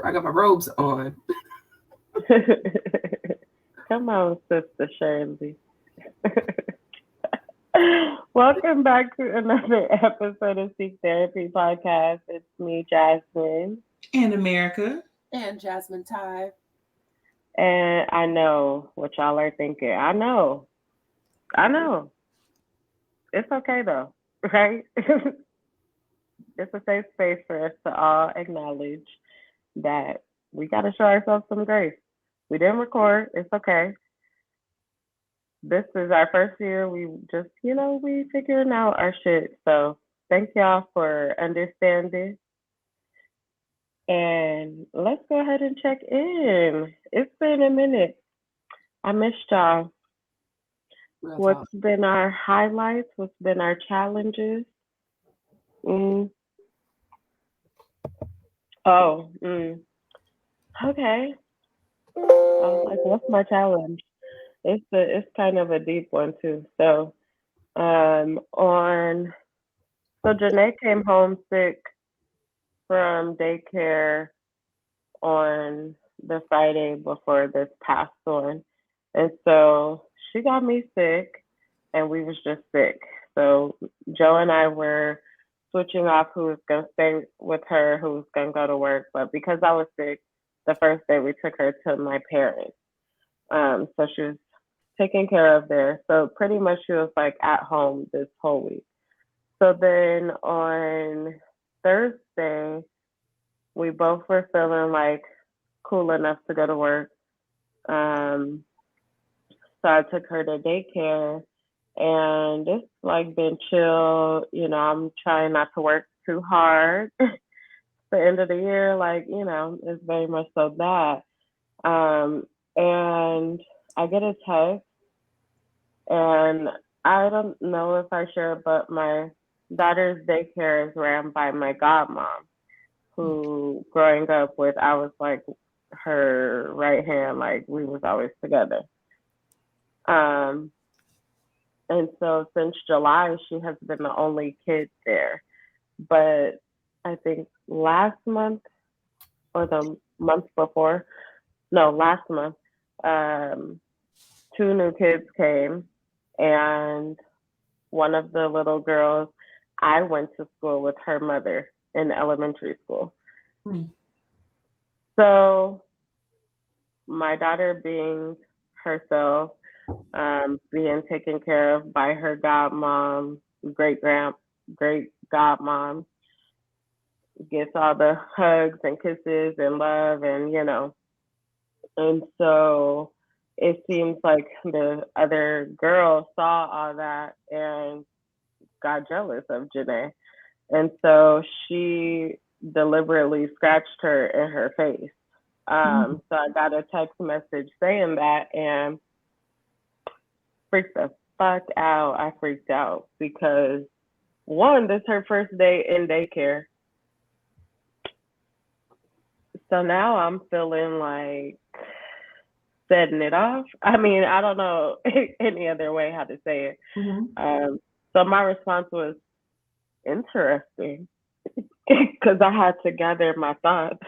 I got my robes on. Come on, Sister Shirley. Welcome back to another episode of Seek Therapy Podcast. It's me, Jasmine. In America. And Jasmine Thai. And I know what y'all are thinking. I know. It's okay though, right? It's a safe space for us to all acknowledge that we got to show ourselves some grace. We didn't record. It's okay. This is our first year. We just, we figuring out our shit. So thank y'all for understanding. And let's go ahead and check in. It's been a minute. I missed y'all. What's been our highlights? What's been our challenges? Okay. I was like, what's my challenge? It's kind of a deep one too. So Janae came home sick from daycare on the Friday before this past one. And so she got me sick and we was just sick. So Joe and I were switching off who was gonna stay with her, who was gonna go to work. But because I was sick, the first day we took her to my parents. So she was taken care of there. So pretty much she was like at home this whole week. So then on Thursday, we both were feeling like cool enough to go to work. So I took her to daycare and it's like been chill. I'm trying not to work too hard. The end of the year, it's very much so that. And I get a text, and I don't know if I share, but my daughter's daycare is ran by my godmom, who growing up with, I was like her right hand, like we was always together. And so since July, she has been the only kid there. But I think last month or the month before, no, last month, 2 new kids came, and one of the little girls, I went to school with her mother in elementary school. So my daughter being herself, being taken care of by her godmom, great godmom, gets all the hugs and kisses and love and so it seems like the other girl saw all that and got jealous of Janae. And so she deliberately scratched her in her face. So I got a text message saying that and freaked the fuck out. I freaked out because one, this is her first day in daycare. So now I'm feeling like setting it off. I mean, I don't know any other way how to say it. So my response was interesting because I had to gather my thoughts.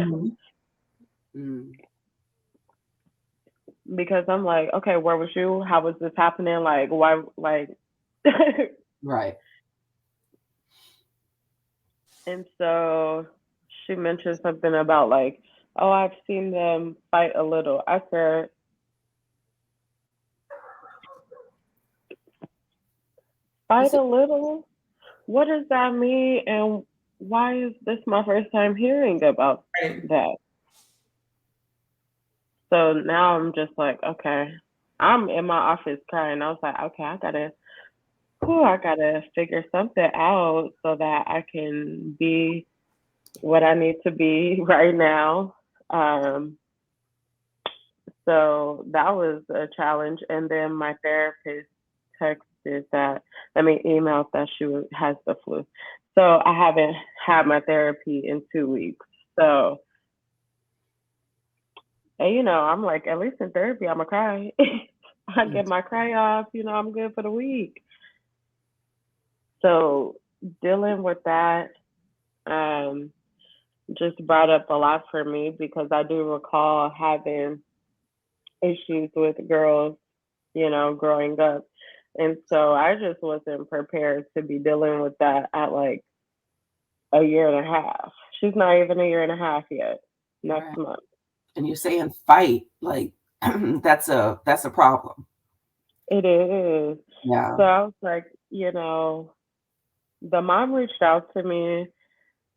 Because I'm like, okay, where was you? How was this happening? Like, why? Like, right. And so she mentioned something about like, oh, I've seen them fight a little. I said, fight a little? What does that mean? And why is this my first time hearing about that? So now I'm just like, okay, I'm in my office crying. I was like, okay, I gotta figure something out so that I can be what I need to be right now. So that was a challenge. And then my therapist emailed that she has the flu. So I haven't had my therapy in 2 weeks. So, and I'm like, at least in therapy, I'm gonna cry. I get my cry off, I'm good for the week. So dealing with that, just brought up a lot for me because I do recall having issues with girls, growing up. And so I just wasn't prepared to be dealing with that at like a year and a half. She's not even a year and a half yet. Next month. And you're saying fight, like that's a problem. It is. Yeah. So I was like, the mom reached out to me.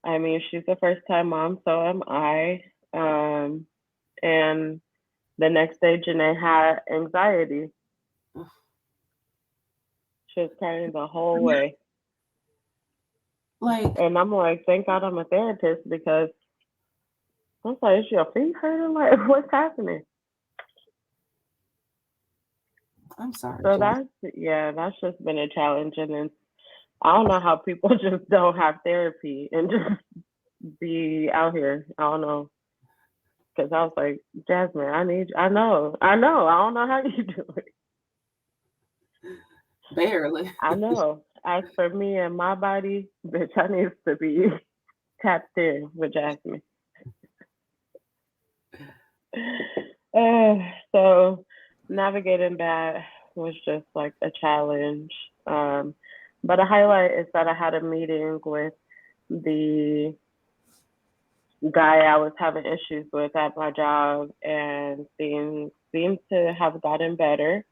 I mean, she's a first time mom, so am I. And the next day, Janae had anxiety. She was crying the whole way. And I'm like, thank God I'm a therapist because I was like, is your feet hurting? Like, what's happening? I'm sorry. So that's just been a challenge. And then I don't know how people just don't have therapy and just be out here. I don't know. Because I was like, Jasmine, I know. I don't know how you do it. Barely. I know. As for me and my body, bitch, I need to be tapped in with Jasmine. So navigating that was just like a challenge. But a highlight is that I had a meeting with the guy I was having issues with at my job, and things seem to have gotten better.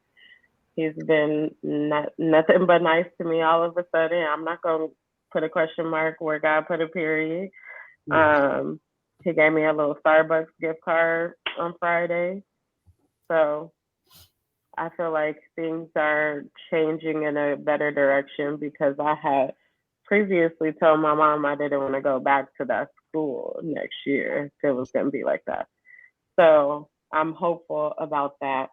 He's been nothing but nice to me all of a sudden. I'm not going to put a question mark where God put a period. He gave me a little Starbucks gift card on Friday. So I feel like things are changing in a better direction because I had previously told my mom I didn't want to go back to that school next year if it was going to be like that. So I'm hopeful about that.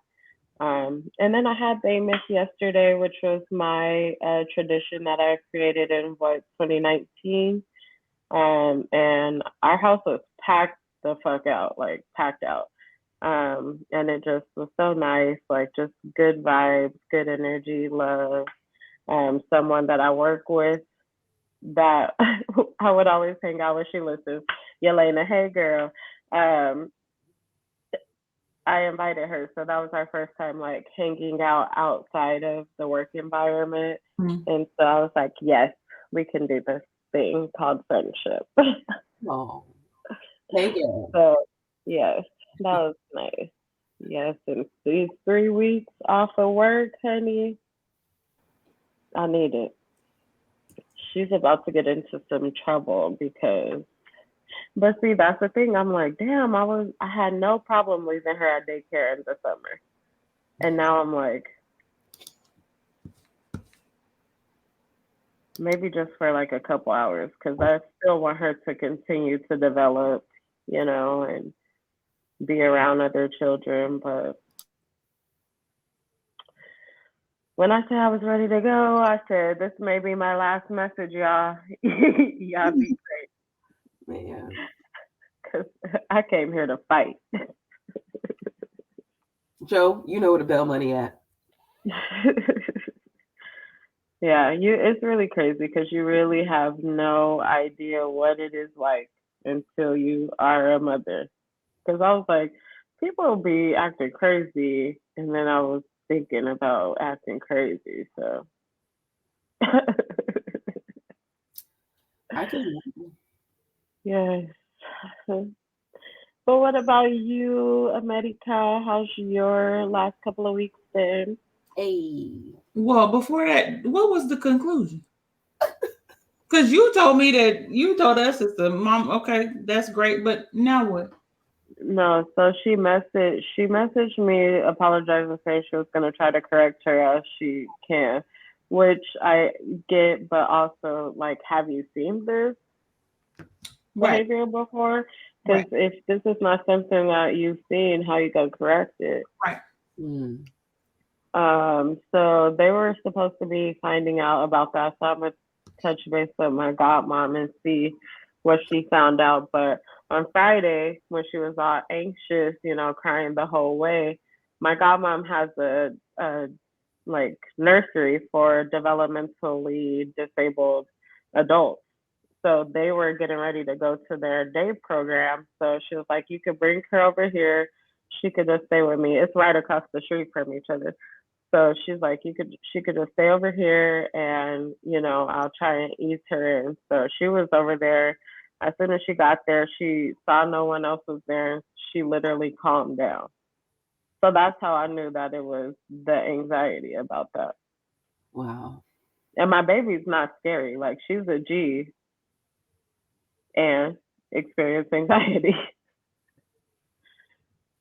And then I had Bamus yesterday, which was my tradition that I created in 2019. And our house was packed the fuck out, like packed out. And it just was so nice, like just good vibes, good energy, love. Someone that I work with that I would always hang out with. She listens. Yelena, hey girl. I invited her, so that was our first time like hanging out outside of the work environment. And so I was like, yes, we can do this thing called friendship. Oh, hey girl. So yes, that was nice. Yes, and these 3 weeks off of work, honey, I need it. She's about to get into some trouble because, but see, that's the thing. I'm like, damn, I had no problem leaving her at daycare in the summer, and now I'm like, maybe just for like a couple hours because I still want her to continue to develop, and be around other children. But when I said I was ready to go, I said, this may be my last message, y'all. Y'all be great. Man. Because I came here to fight. Joe, you know where the bell money at. Yeah, it's really crazy because you really have no idea what it is like until you are a mother. Because I was like, people be acting crazy, and then I was thinking about acting crazy. So I can. yes. But what about you, America? How's your last couple of weeks been? Hey. Well, before that, what was the conclusion? Because you told me that you told us it's the mom. Okay, that's great, but now what? No, so she messaged me apologizing, saying she was gonna try to correct her as she can, which I get, but also like, have you seen this behavior before? Because if this is not something that you've seen, how you gonna correct it? Right. So they were supposed to be finding out about that. So I'm gonna touch base with my godmom and see what she found out. But on Friday, when she was all anxious, crying the whole way, my godmom has a like nursery for developmentally disabled adults. So they were getting ready to go to their day program. So she was like, you could bring her over here. She could just stay with me. It's right across the street from each other. So she's like, she could just stay over here and, I'll try and ease her in. So she was over there. As soon as she got there, she saw no one else was there. She literally calmed down. So that's how I knew that it was the anxiety about that. Wow. And my baby's not scary. Like, she's a G and experienced anxiety.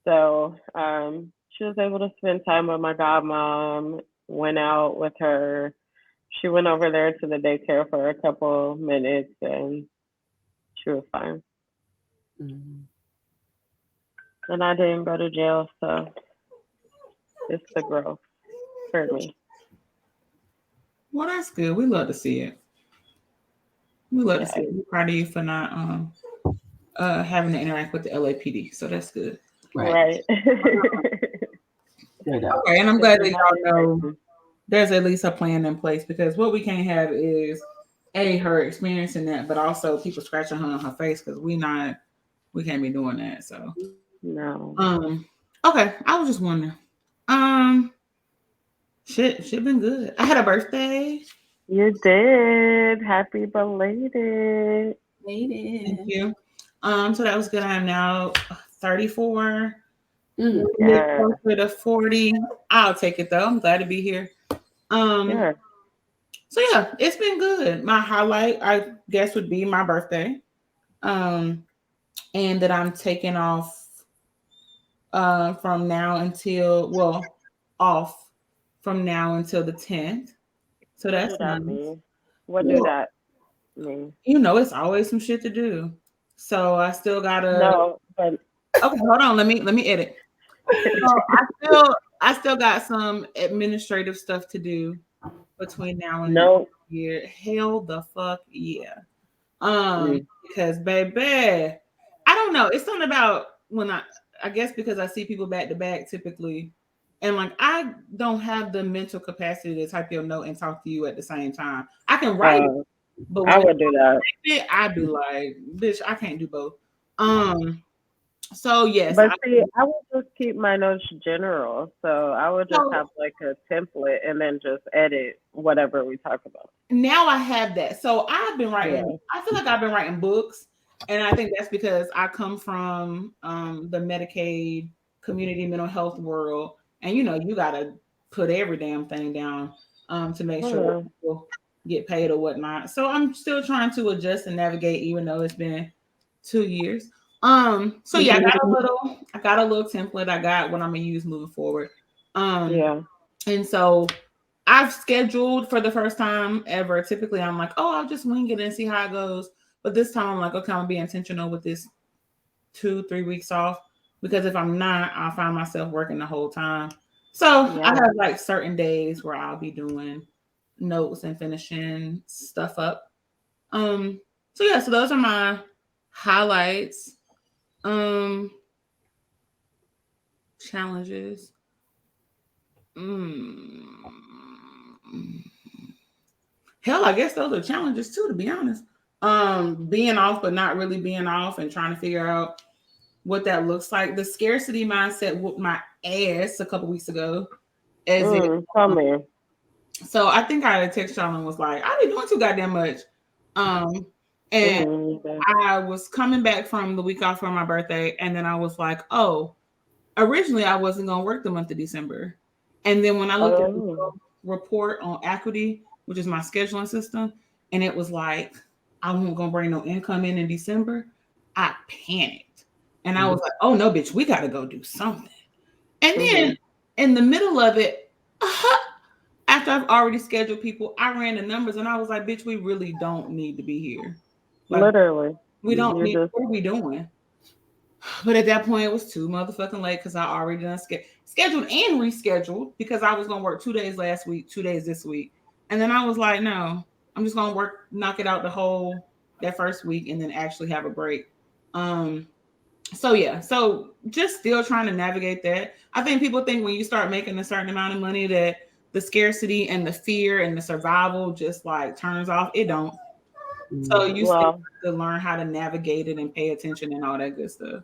So she was able to spend time with my godmom, went out with her. She went over there to the daycare for a couple minutes and she was fine. Mm-hmm. And I didn't go to jail, so it's the growth for me. Well, that's good. We love to see it. We love to see it. We're proud of you for not having to interact with the LAPD. So that's good. Right. Okay, and I'm glad that y'all know there's at least a plan in place, because what we can't have is her experiencing that, but also people scratching her on her face, because we can't be doing that. So no. Okay, I was just wondering. Shit been good. I had a birthday. You did. Happy belated. Thank you. So that was good. I am now 34. Yeah. Closer to 40. I'll take it though. I'm glad to be here. Yeah. So yeah, it's been good. My highlight, I guess, would be my birthday. And that I'm taking off from now until off from now until the 10th. So that's nice. What do that mean? It's always some shit to do. So I still gotta. No, but okay, hold on. Let me edit. So I still got some administrative stuff to do between now and the year. Hell the fuck yeah. Because baby, I don't know. It's something about when I guess because I see people back to back typically, and like I don't have the mental capacity to type your note and talk to you at the same time. I can write, but when I would do that. I'd be like, bitch, I can't do both. So yes, but see, I would just keep my notes general. So I would just have like a template and then just edit whatever we talk about. Now I have that. So I've been writing. Yeah. I feel like I've been writing books, and I think that's because I come from the Medicaid community mental health world, and you gotta put every damn thing down to make sure people get paid or whatnot. So I'm still trying to adjust and navigate, even though it's been 2 years. So yeah, I got a little template. I got what I'm gonna use moving forward. And so I've scheduled for the first time ever. Typically I'm like, oh, I'll just wing it and see how it goes. But this time I'm like, okay, I'm gonna be intentional with this 2-3 weeks off, because if I'm not, I'll find myself working the whole time. So I have like certain days where I'll be doing notes and finishing stuff up. So yeah, so those are my highlights. Challenges. Hell, I guess those are challenges too, to be honest. Being off but not really being off and trying to figure out what that looks like. The scarcity mindset whooped my ass a couple weeks ago. So I think I had a text y'all and was like, I be doing too goddamn much. And I was coming back from the week off for my birthday, and then I was like, oh, originally I wasn't gonna work the month of December. And then when I looked at the report on Acuity, which is my scheduling system, and it was like, I wasn't gonna bring no income in December, I panicked. And I was like, oh no, bitch, we gotta go do something. And then in the middle of it, after I've already scheduled people, I ran the numbers and I was like, bitch, we really don't need to be here. Like, literally. We don't need, what are we doing? But at that point, it was too motherfucking late because I already done scheduled and rescheduled, because I was going to work 2 days last week, 2 days this week. And then I was like, no, I'm just going to knock it out that first week and then actually have a break. So yeah, so just still trying to navigate that. I think people think when you start making a certain amount of money that the scarcity and the fear and the survival just like turns off. It don't. So you still Well, have to learn how to navigate it and pay attention and all that good stuff.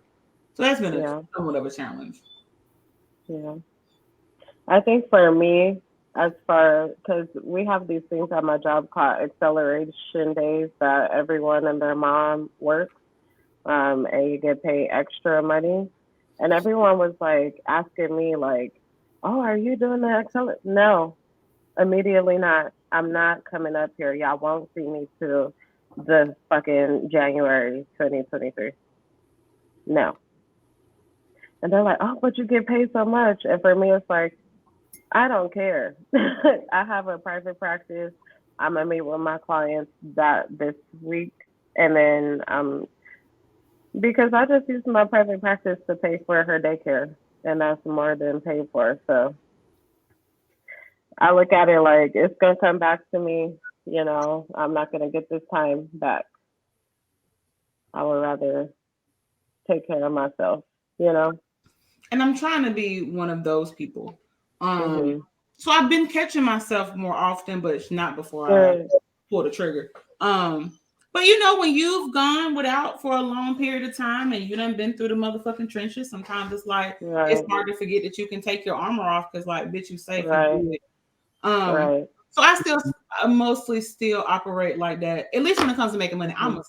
So that's been yeah, somewhat of a challenge. yeah. I think for me, as far because we have these things at my job called acceleration days that everyone and their mom works, and you get paid extra money. And everyone was like asking me like, "Oh, are you doing the accelerate?" No, immediately not. I'm not coming up here. Y'all won't see me till the fucking January 2023. No. And they're like, "Oh, but you get paid so much." And for me, it's like, I don't care. I have a private practice. I'm gonna meet with my clients that this week, and then because I just use my private practice to pay for her daycare, and that's more than paid for. So I look at it like it's gonna come back to me. You know, I'm not gonna get this time back. I would rather take care of myself. You know. And I'm trying to be one of those people. Mhm. So I've been catching myself more often, but it's not before I Good. pull the trigger. But you know, when you've gone without for a long period of time and you done been through the motherfucking trenches, sometimes it's like it's Right. hard to forget that you can take your armor off because like bitch, you safe, you Right. good. Right. So I mostly still operate like that. At least when it comes to making money, I'm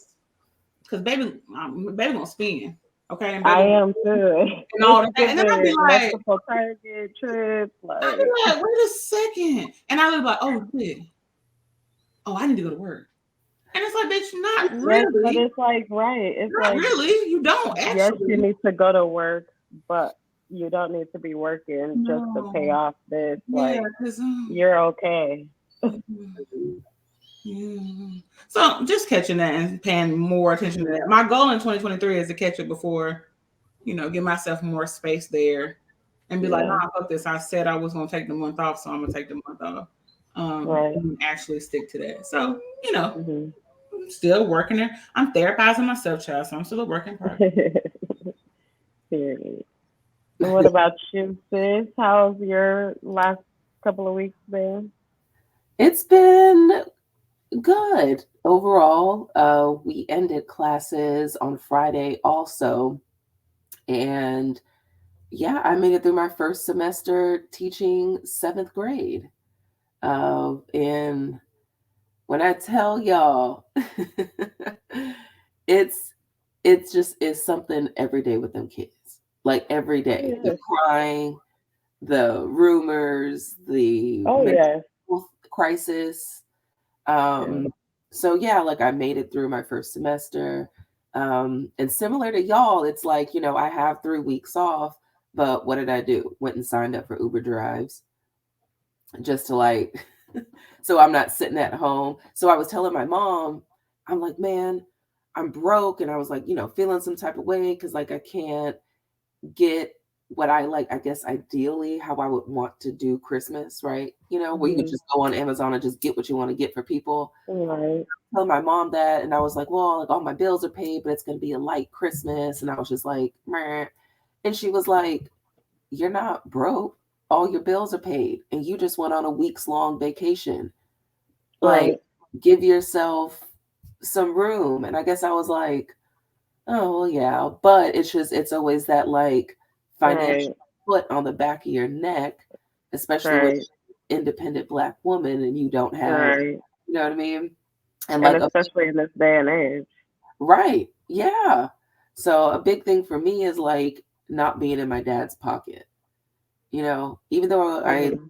because baby gonna spend. Okay, and I baby am too. and all that. And then I'll be Stupid like, multiple target trips, I'll be like like, wait a second. And I'll be like, oh shit. Oh, I need to go to work. And it's like, bitch, not yes, but really. it's like right. It's Not like really. You don't yes, you actually. need to go to work, but you don't need to be working just to pay No. off this. Yeah, Like because you're okay. yeah. So just catching that and paying more attention to that. My goal in 2023 is to catch it before, give myself more space there and be like, Yeah. nah, fuck this. I said I was gonna take the month off, so I'm gonna take the month off. Right. And actually stick to that. So, Hmm. I'm still working there. I'm therapizing myself, child, so I'm still a work in progress. Period. And what about you, sis? How's your last couple of weeks been? It's been good overall. We ended classes on Friday also. And yeah, I made it through my first semester teaching seventh grade. And when I tell y'all, it's it's something every day with them kids. Like every day. The Yes. crying, the rumors, the Oh mental yes. health crisis. Yeah. So yeah, like I made it through my first semester. And similar to y'all, it's like, I have 3 weeks off, but what did I do? Went and signed up for Uber drives just to like, so I'm not sitting at home. So I was telling my mom, I'm like, man, I'm broke. And I was like, feeling some type of way because like I can't get what I like, I guess ideally how I would want to do Christmas, right? Where you could Hmm. just go on Amazon and just get what you want to get for people. Right. Tell my mom that, and I was like, well, like all my bills are paid, but it's gonna be a light Christmas. And I was just like, meh. And she was like, you're not broke. All your bills are paid, and you just went on a week's long vacation. Like, Right. give yourself some room. And I guess I was like, oh, well, yeah. But it's always that like Right. financial foot on the back of your neck, especially with Right. independent Black woman and you don't have, Right. you know what I mean? And And like, especially in this day and age. right. Yeah. So a big thing for me is like not being in my dad's pocket, even though I, Hmm.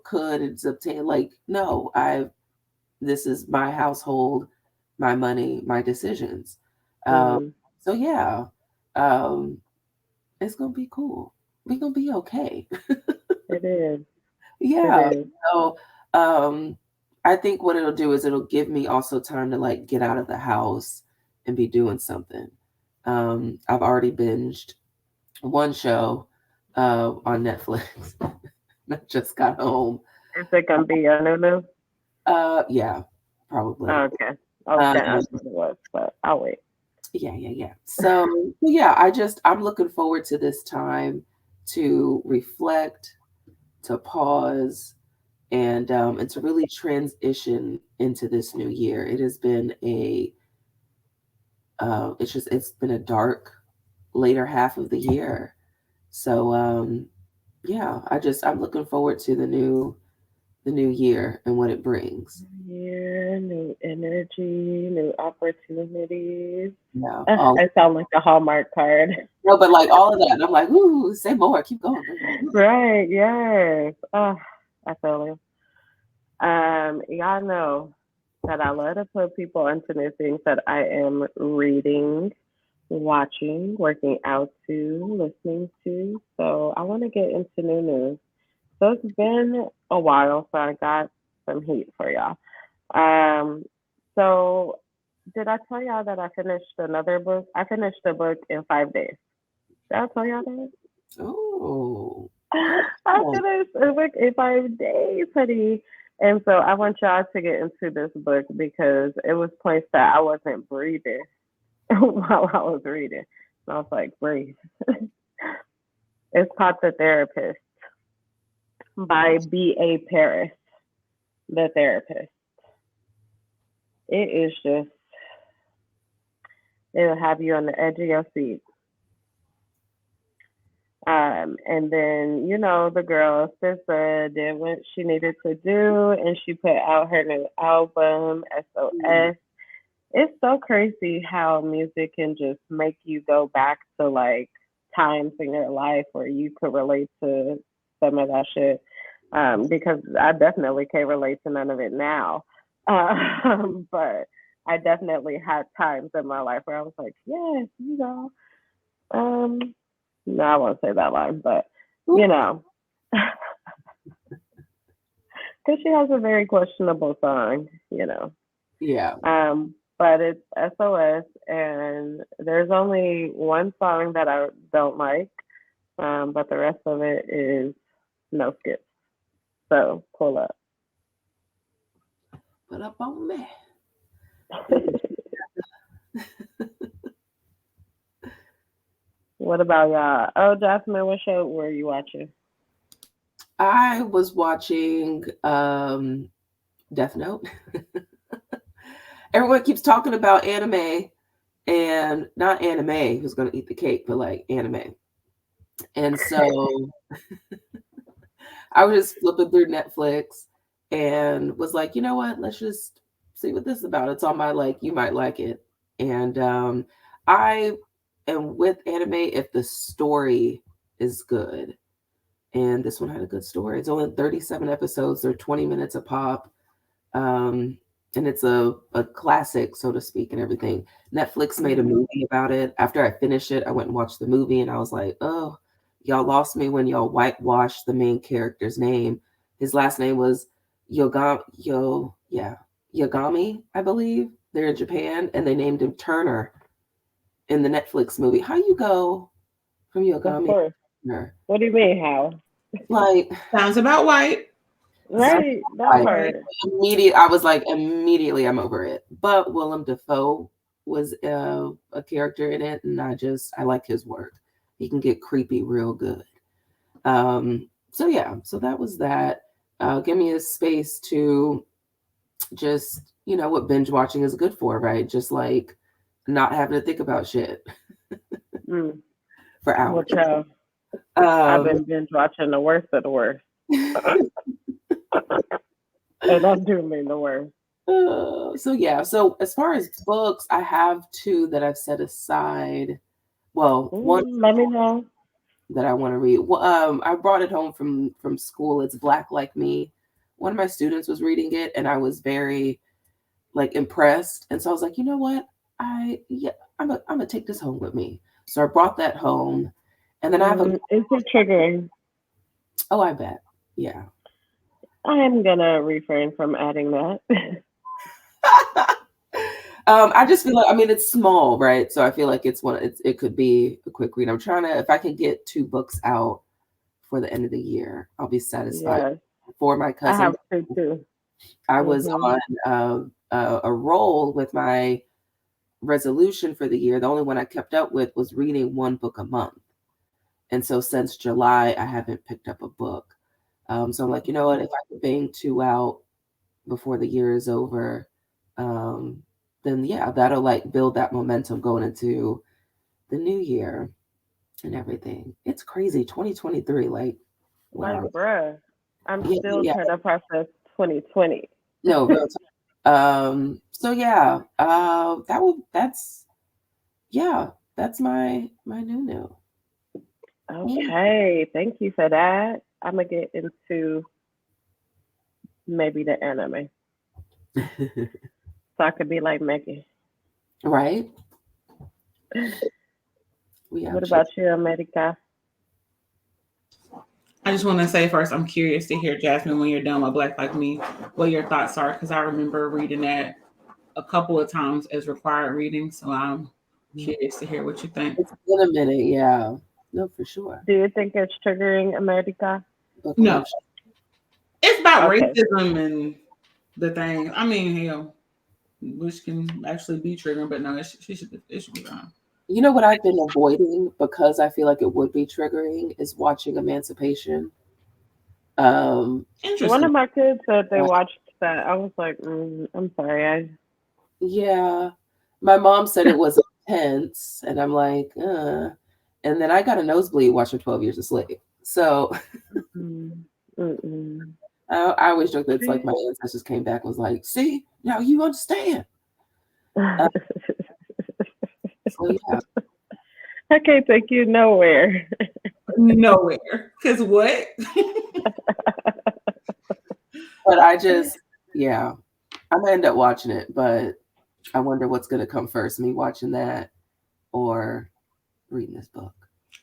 could and obtain, like, no, this is my household, my money, my decisions. Um, Hmm. so yeah, um, it's gonna be cool. We're gonna be okay. It is. It Yeah. is. So I think what it'll do is it'll give me also time to like get out of the house and be doing something. I've already binged one show on Netflix. I just got home. Is it gonna be a new? Yeah, probably. Okay. I was gonna Um, ask what it was, but I'll wait. yeah. So yeah, I'm looking forward to this time to reflect, to pause, and to really transition into this new year. It has been it's been a dark later half of the year. So yeah, I'm looking forward to the new year and what it brings. Yeah, new energy, new opportunities. Yeah, all I sound like a Hallmark card. no, but like all of that, and I'm like, ooh, say more, keep going. Right, yes. I feel it. Y'all know that I love to put people into new things that I am reading, watching, working out to, listening to. So I want to get into new news. So it's been a while, so I got some heat for y'all. Um, so did I tell y'all that I finished another book? I finished a book in 5 days. Did I tell y'all that? Oh, I finished a book in 5 days, honey. And so I want y'all to get into this book because it was points that I wasn't breathing while I was reading. And I was like, breathe. It's called The Therapist by B.A. Paris. The Therapist. It is just, it'll have you on the edge of your seat. And then, the girl, SZZZZNNNN, did what she needed to do and she put out her new album, SOS. It's so crazy how music can just make you go back to like times in your life where you could relate to some of that shit. Because I definitely can't relate to none of it now. But I definitely had times in my life where I was like, yes, no, I won't say that line, but because she has a very questionable song. yeah. But it's SOS, and there's only one song that I don't like, but the rest of it is no skips. So pull up. Put up on me. What about y'all? Oh, Jasmine, what show were you watching? I was watching Death Note. Everyone keeps talking about anime and not anime who's gonna eat the cake, but like anime. And so I was just flipping through Netflix and was like, you know what? Let's just see what this is about. It's on my like, you might like it. And I am with anime if the story is good. And this one had a good story. It's only 37 episodes. They're 20 minutes a pop. And it's a classic, so to speak, and everything. Netflix made a movie about it. After I finished it, I went and watched the movie, and I was like, oh, y'all lost me when y'all whitewashed the main character's name. His last name was Yagami, I believe. They're in Japan, and they named him Turner in the Netflix movie. How you go from Of Yagami to course. Turner? What do you mean, how? Like, Sounds about white. Right, that I part. I was like, immediately, I'm over it. But Willem Dafoe was a character in it, and I like his work. He can get creepy real good. So yeah, so that was that. Give me a space to just, what binge watching is good for, right? Just like not having to think about shit Mm. for Well, hours. child, I've been binge watching the worst of the worst. And I do mean the worst. So yeah, so as far as books, I have two that I've set aside. Well, one Let me know. that I want to read. Well, I brought it home from school. It's Black Like Me. One of my students was reading it, and I was very like impressed. And so I was like, you know what? I'm gonna take this home with me. So I brought that home, and then I have a. Is it triggering? Oh, I bet. Yeah. I'm gonna refrain from adding that. I just feel like, I mean, it's small, right? So I feel like it could be a quick read. I'm trying to, if I can get 2 books out for the end of the year, I'll be satisfied. Yes, For my I cousin, have to too. I was on a roll with my resolution for the year. The only one I kept up with was reading 1 book a month. And so since July, I haven't picked up a book. So I'm like, you know what? If I could bang 2 out before the year is over, then yeah, that'll like build that momentum going into the new year and everything. It's crazy. 2023, like, Like, wow. bruh, I'm Yeah, still yeah. trying to process 2020. No, real time. So yeah, that's yeah, that's my new. Yeah. Okay, thank you for that. I'm gonna get into maybe the anime, so I could be like Megan. Right? We What out here. about you, America? I just want to say first, I'm curious to hear, Jasmine, when you're done with Black Like Me, what your thoughts are, because I remember reading that a couple of times as required reading. So I'm curious to hear what you think. It's been a minute, yeah. No, for sure. Do you think it's triggering, America? Book No, lunch. it's about Okay. racism and the thing. I mean, hell, which can actually be triggering, but no, it should be gone. You know what I've been avoiding because I feel like it would be triggering is watching Emancipation. Um, One Interesting. of my kids said they watched that. I was like, I'm sorry. yeah. My mom said it was intense, and I'm like, And then I got a nosebleed watching 12 Years a Slave. So Mm-mm. I always joke that it's like my ancestors came back and was like, see, now you understand. Uh, so yeah, I can't take you nowhere. Nowhere. Because what? but I just, yeah, I'm gonna end up watching it, but I wonder what's gonna come first, me watching that or reading this book.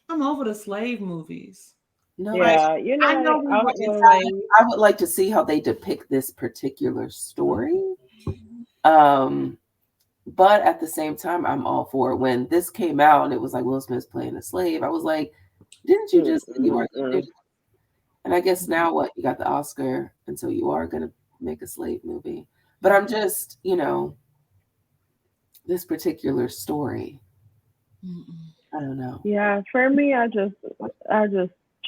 I'm over the slave movies. No, Like, Yeah, you know I know what? we I were was enslaved. I would like to see how they depict this particular story. Um, but at the same time, I'm all for it. When this came out and it was like Will Smith's playing a slave, I was like, didn't you just say you weren't gonna do mm-mm. that? And I guess now what? You got the Oscar, and so you are gonna make a slave movie. But I'm just, this particular story. Mm-mm. I don't know. Yeah, for me, I just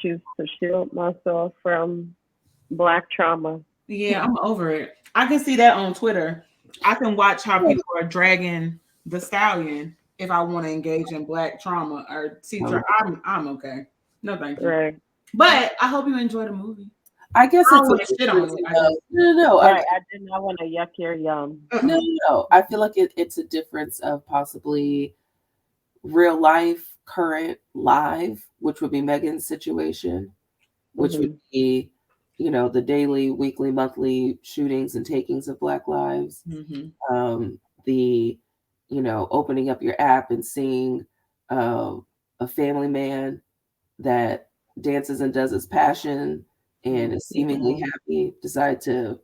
choose to shield myself from black trauma. Yeah, I'm over it. I can see that on Twitter. I can watch how people are dragging the stallion if I want to engage in black trauma or see. I'm okay. No, thank you. Right, But I hope you enjoy the movie. I guess I don't it's a want to shit on difference it. I of just no. right. I did not want to yuck your yum. No, no. I feel like it's a difference of possibly real life, current, live, which would be Megan's situation, which would Hmm. be, the daily, weekly, monthly shootings and takings of Black lives. Mm-hmm. The, opening up your app and seeing a family man that dances and does his passion and is seemingly happy, decide to,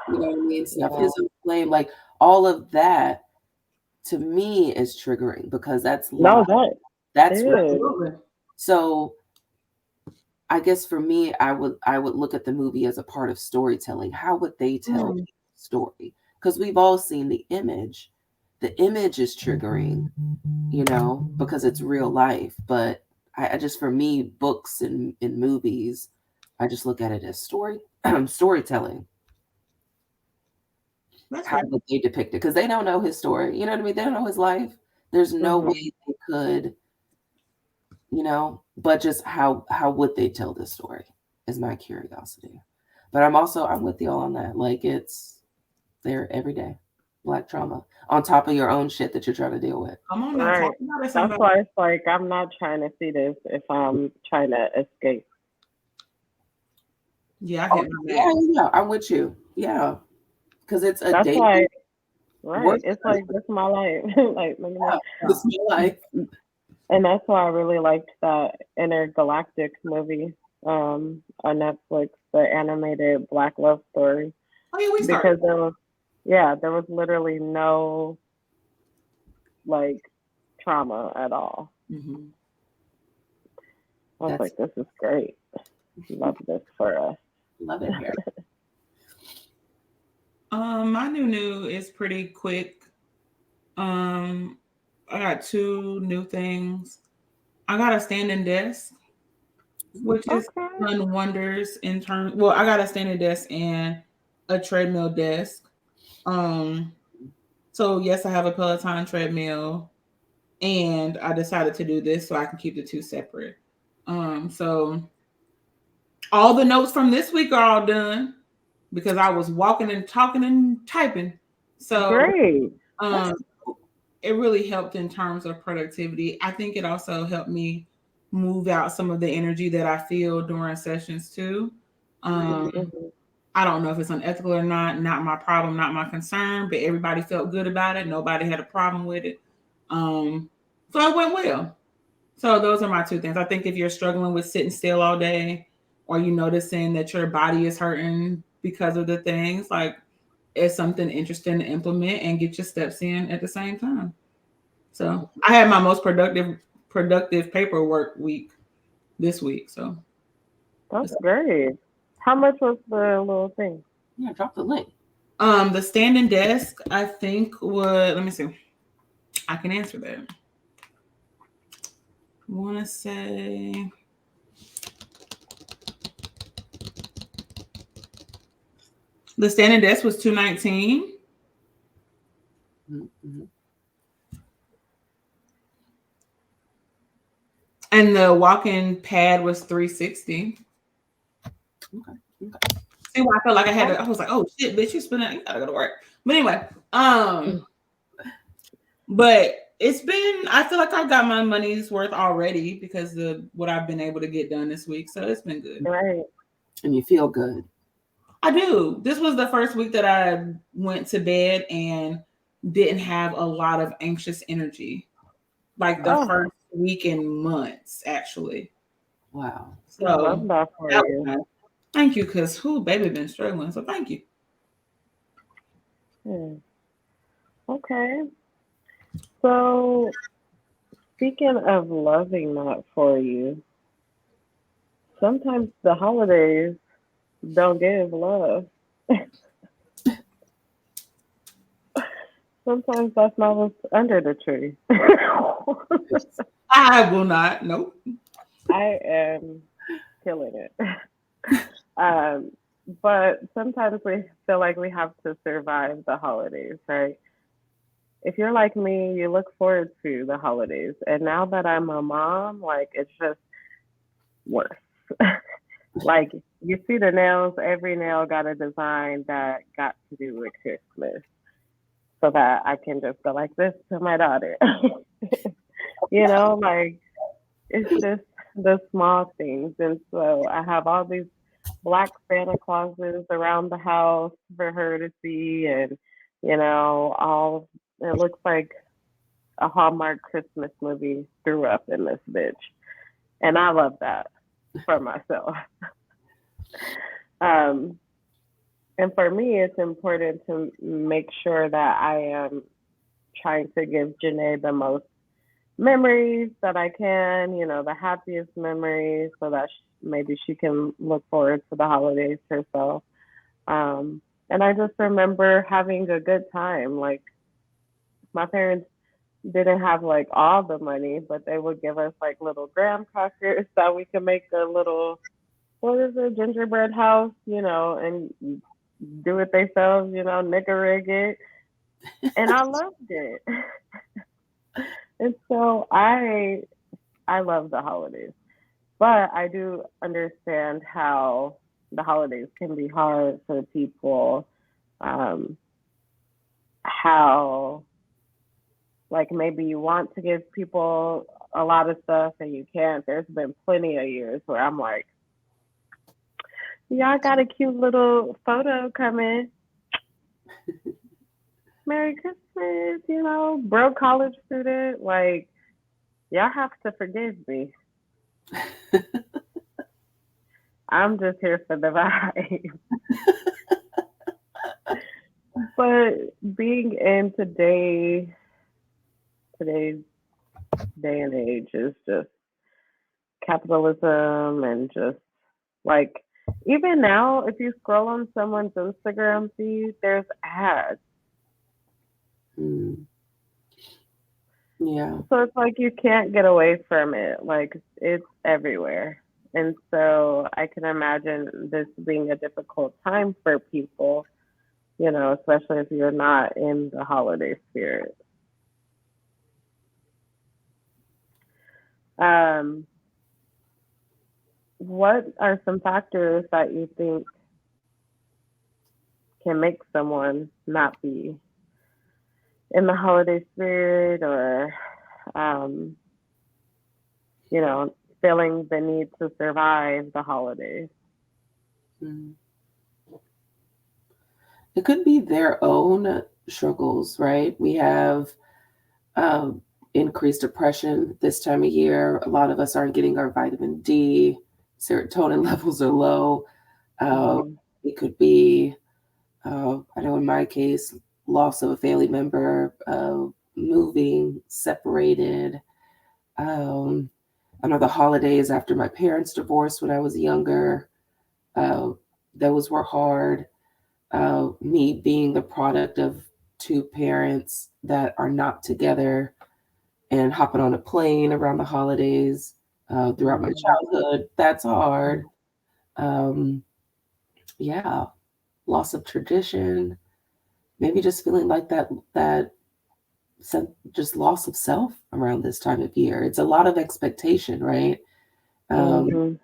you know what I mean, snuff Yeah. his own flame. Like all of that to me is triggering because that's No, live. that That's real. is. Absolutely. So I guess for me, I would look at the movie as a part of storytelling. How would they tell the story? Because we've all seen the image. The image is triggering, because it's real life. But I just for me, books and movies, I just look at it as storytelling. That's How fair. would they depict it? Because they don't know his story. You know what I mean? They don't know his life. There's no Hmm. way they could, but just how would they tell this story is my curiosity. But I'm with y'all on that. Like it's there every day. Black trauma on top of your own shit that you're trying to deal with. Come on now, Right. talk about it, That's somebody. why it's like I'm not trying to see this if I'm trying to escape. Yeah, I Oh, get my yeah, back. yeah, I'm with you. Yeah, because it's a That's why, daily right? work. It's like this is my life. Like, look at Yeah, that. this is my life. And that's why I really liked that intergalactic movie on Netflix, the animated Black love story, Oh yeah, we started. because there was literally no like trauma at all. Mm-hmm. I was That's like, this is great. Love this for us. love it here. My new is pretty quick. Um, I got two new things. I got a standing desk. which is done wonders in terms. Well, I got a standing desk and a treadmill desk. So yes, I have a Peloton treadmill, and I decided to do this so I can keep the two separate. So all the notes from this week are all done because I was walking and talking and typing. So great. It really helped in terms of productivity. I think it also helped me move out some of the energy that I feel during sessions too. I don't know if it's unethical or not my problem, not my concern, but everybody felt good about it. Nobody had a problem with it. So it went well. So those are my two things. I think if you're struggling with sitting still all day, or you noticing that your body is hurting because of the things, like it's something interesting to implement and get your steps in at the same time. So I had my most productive paperwork week this week. So that's great. How much was the little thing? Yeah, drop the link. The standing desk, I think would, let me see. I can answer that. I want to say the standing desk was $219. Mm-hmm. And the walk-in pad was $360. Okay. See why I felt like I was like, oh shit, bitch, you gotta go to work. But anyway, but it's been, I feel like I've got my money's worth already because of what I've been able to get done this week. So it's been good. Right. And you feel good. I do. This was the first week that I went to bed and didn't have a lot of anxious energy. Like the first week in months, actually. Wow. So I love that for you. Nice. Thank you, because baby been struggling. So thank you. Okay. So speaking of loving that for you, sometimes the holidays don't give love. Sometimes that's not what's under the tree. I will not. Nope. I am killing it. But sometimes we feel like we have to survive the holidays, right? If you're like me, you look forward to the holidays. And now that I'm a mom, like it's just worse. Like you see the nails, every nail got a design that got to do with Christmas. So that I can just go like this to my daughter. Like it's just the small things. And so I have all these black Santa Clauses around the house for her to see, and all it looks like a Hallmark Christmas movie threw up in this bitch. And I love that for myself. And for me, it's important to make sure that I am trying to give Janae the most memories that I can, the happiest memories, so that maybe she can look forward to the holidays herself. And I just remember having a good time. Like my parents didn't have like all the money, but they would give us like little graham crackers that we could make a little, what is it, gingerbread house, and do it themselves, nigga rig it. And I loved it. And so I love the holidays. But I do understand how the holidays can be hard for people. How like maybe you want to give people a lot of stuff and you can't. There's been plenty of years where I'm like, yeah, I got a cute little photo coming. Merry Christmas, broke college student. Like, y'all have to forgive me. I'm just here for the vibe. But being in today's day and age is just capitalism, and just like even now, if you scroll on someone's Instagram feed, there's ads. Yeah. So it's like you can't get away from it. Like it's everywhere. And so I can imagine this being a difficult time for people, especially if you're not in the holiday spirit. Um, what are some factors that you think can make someone not be in the holiday spirit or, um, feeling the need to survive the holidays? Mm. It could be their own struggles, right? We have um, increased depression this time of year. A lot of us aren't getting our vitamin D. Serotonin levels are low. Uh, Mm-hmm. it could be, I know in my case, loss of a family member, moving, separated. Um, I know the holidays after my parents divorced when I was younger, uh, those were hard. Me being the product of two parents that are not together and hopping on a plane around the holidays throughout my Mm-hmm. childhood, that's hard. Um, yeah, loss of tradition, maybe just feeling like that just loss of self around this time of year. It's a lot of expectation, right? Um, Mm-hmm.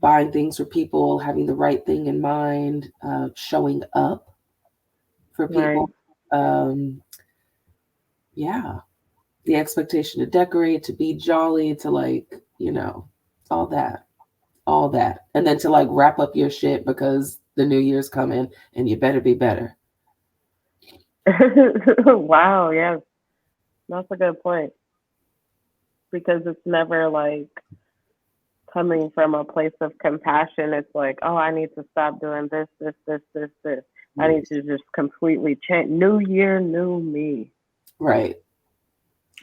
buying things for people, having the right thing in mind, showing up for Right. people. Um, yeah, the expectation to decorate, to be jolly, to all that, all that. And then to like wrap up your shit because the new year's coming and you better be better. Wow, yes, that's a good point because it's never like coming from a place of compassion. It's like, oh, I need to stop doing this, this, this, this, this. I Mm. need to just completely change. New year, new me. Right.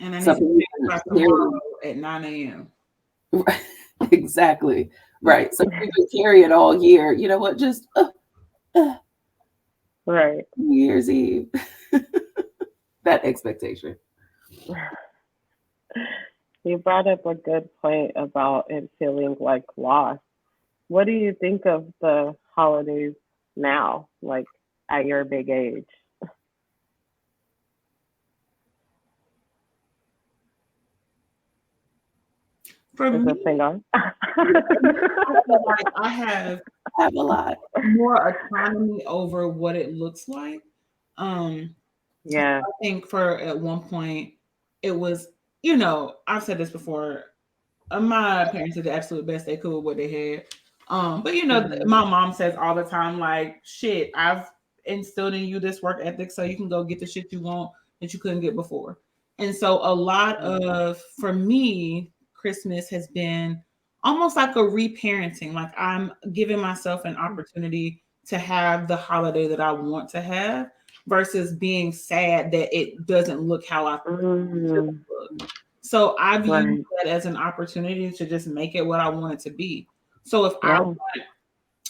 And I need to Something think you about can tomorrow carry. at 9 a.m. Exactly. Right. So you can carry it all year. You know what? Just uh, Right. New Year's Eve. That expectation. You brought up a good point about it feeling like loss. What do you think of the holidays now, like at your big age? For Is this me, thing on? I feel like I have I have a lot. more autonomy over what it looks like. Um, Yeah. I think for at one point it was, I've said this before. My parents did the absolute best they could with what they had. But Hmm. my mom says all the time, like, shit, I've instilled in you this work ethic so you can go get the shit you want that you couldn't get before. And so a lot of, for me, Christmas has been almost like a reparenting. Like I'm giving myself an opportunity to have the holiday that I want to have versus being sad that it doesn't look how I think it should Mm, look. So I've used right. that as an opportunity to just make it what I want it to be. So if I Yeah. want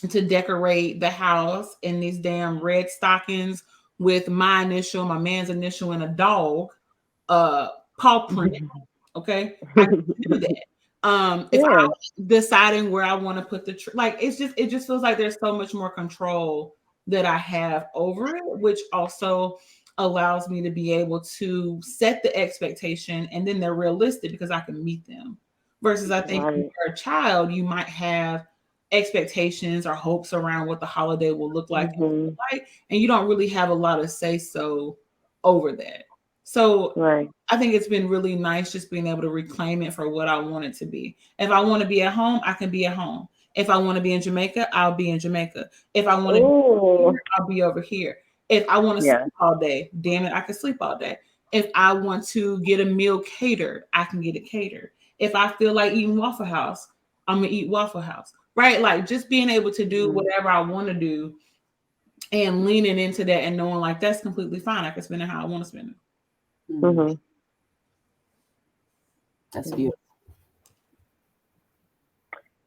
to decorate the house in these damn red stockings with my initial, my man's initial, and a dog, uh, paw print, okay, I can do that. If Yeah. I'm deciding where I want to put the like, it just feels like there's so much more control that I have over it, which also allows me to be able to set the expectation and then they're realistic because I can meet them. Versus I think when Right. you're a child, you might have expectations or hopes around what the holiday will look like and Hmm. feel like, and you don't really have a lot of say so over that. So Right. I think it's been really nice just being able to reclaim it for what I want it to be. If I want to be at home, I can be at home. If I want to be in Jamaica, I'll be in Jamaica. If I want to be Oh, here, I'll be over here. If I want to yeah. sleep all day, damn it, I can sleep all day. If I want to get a meal catered, I can get it catered. If I feel like eating Waffle House, I'm gonna eat Waffle House. Right? Like just being able to do Hmm. whatever I want to do and leaning into that and knowing like that's completely fine. I can spend it how I want to spend it. Mm, Hmm. that's beautiful.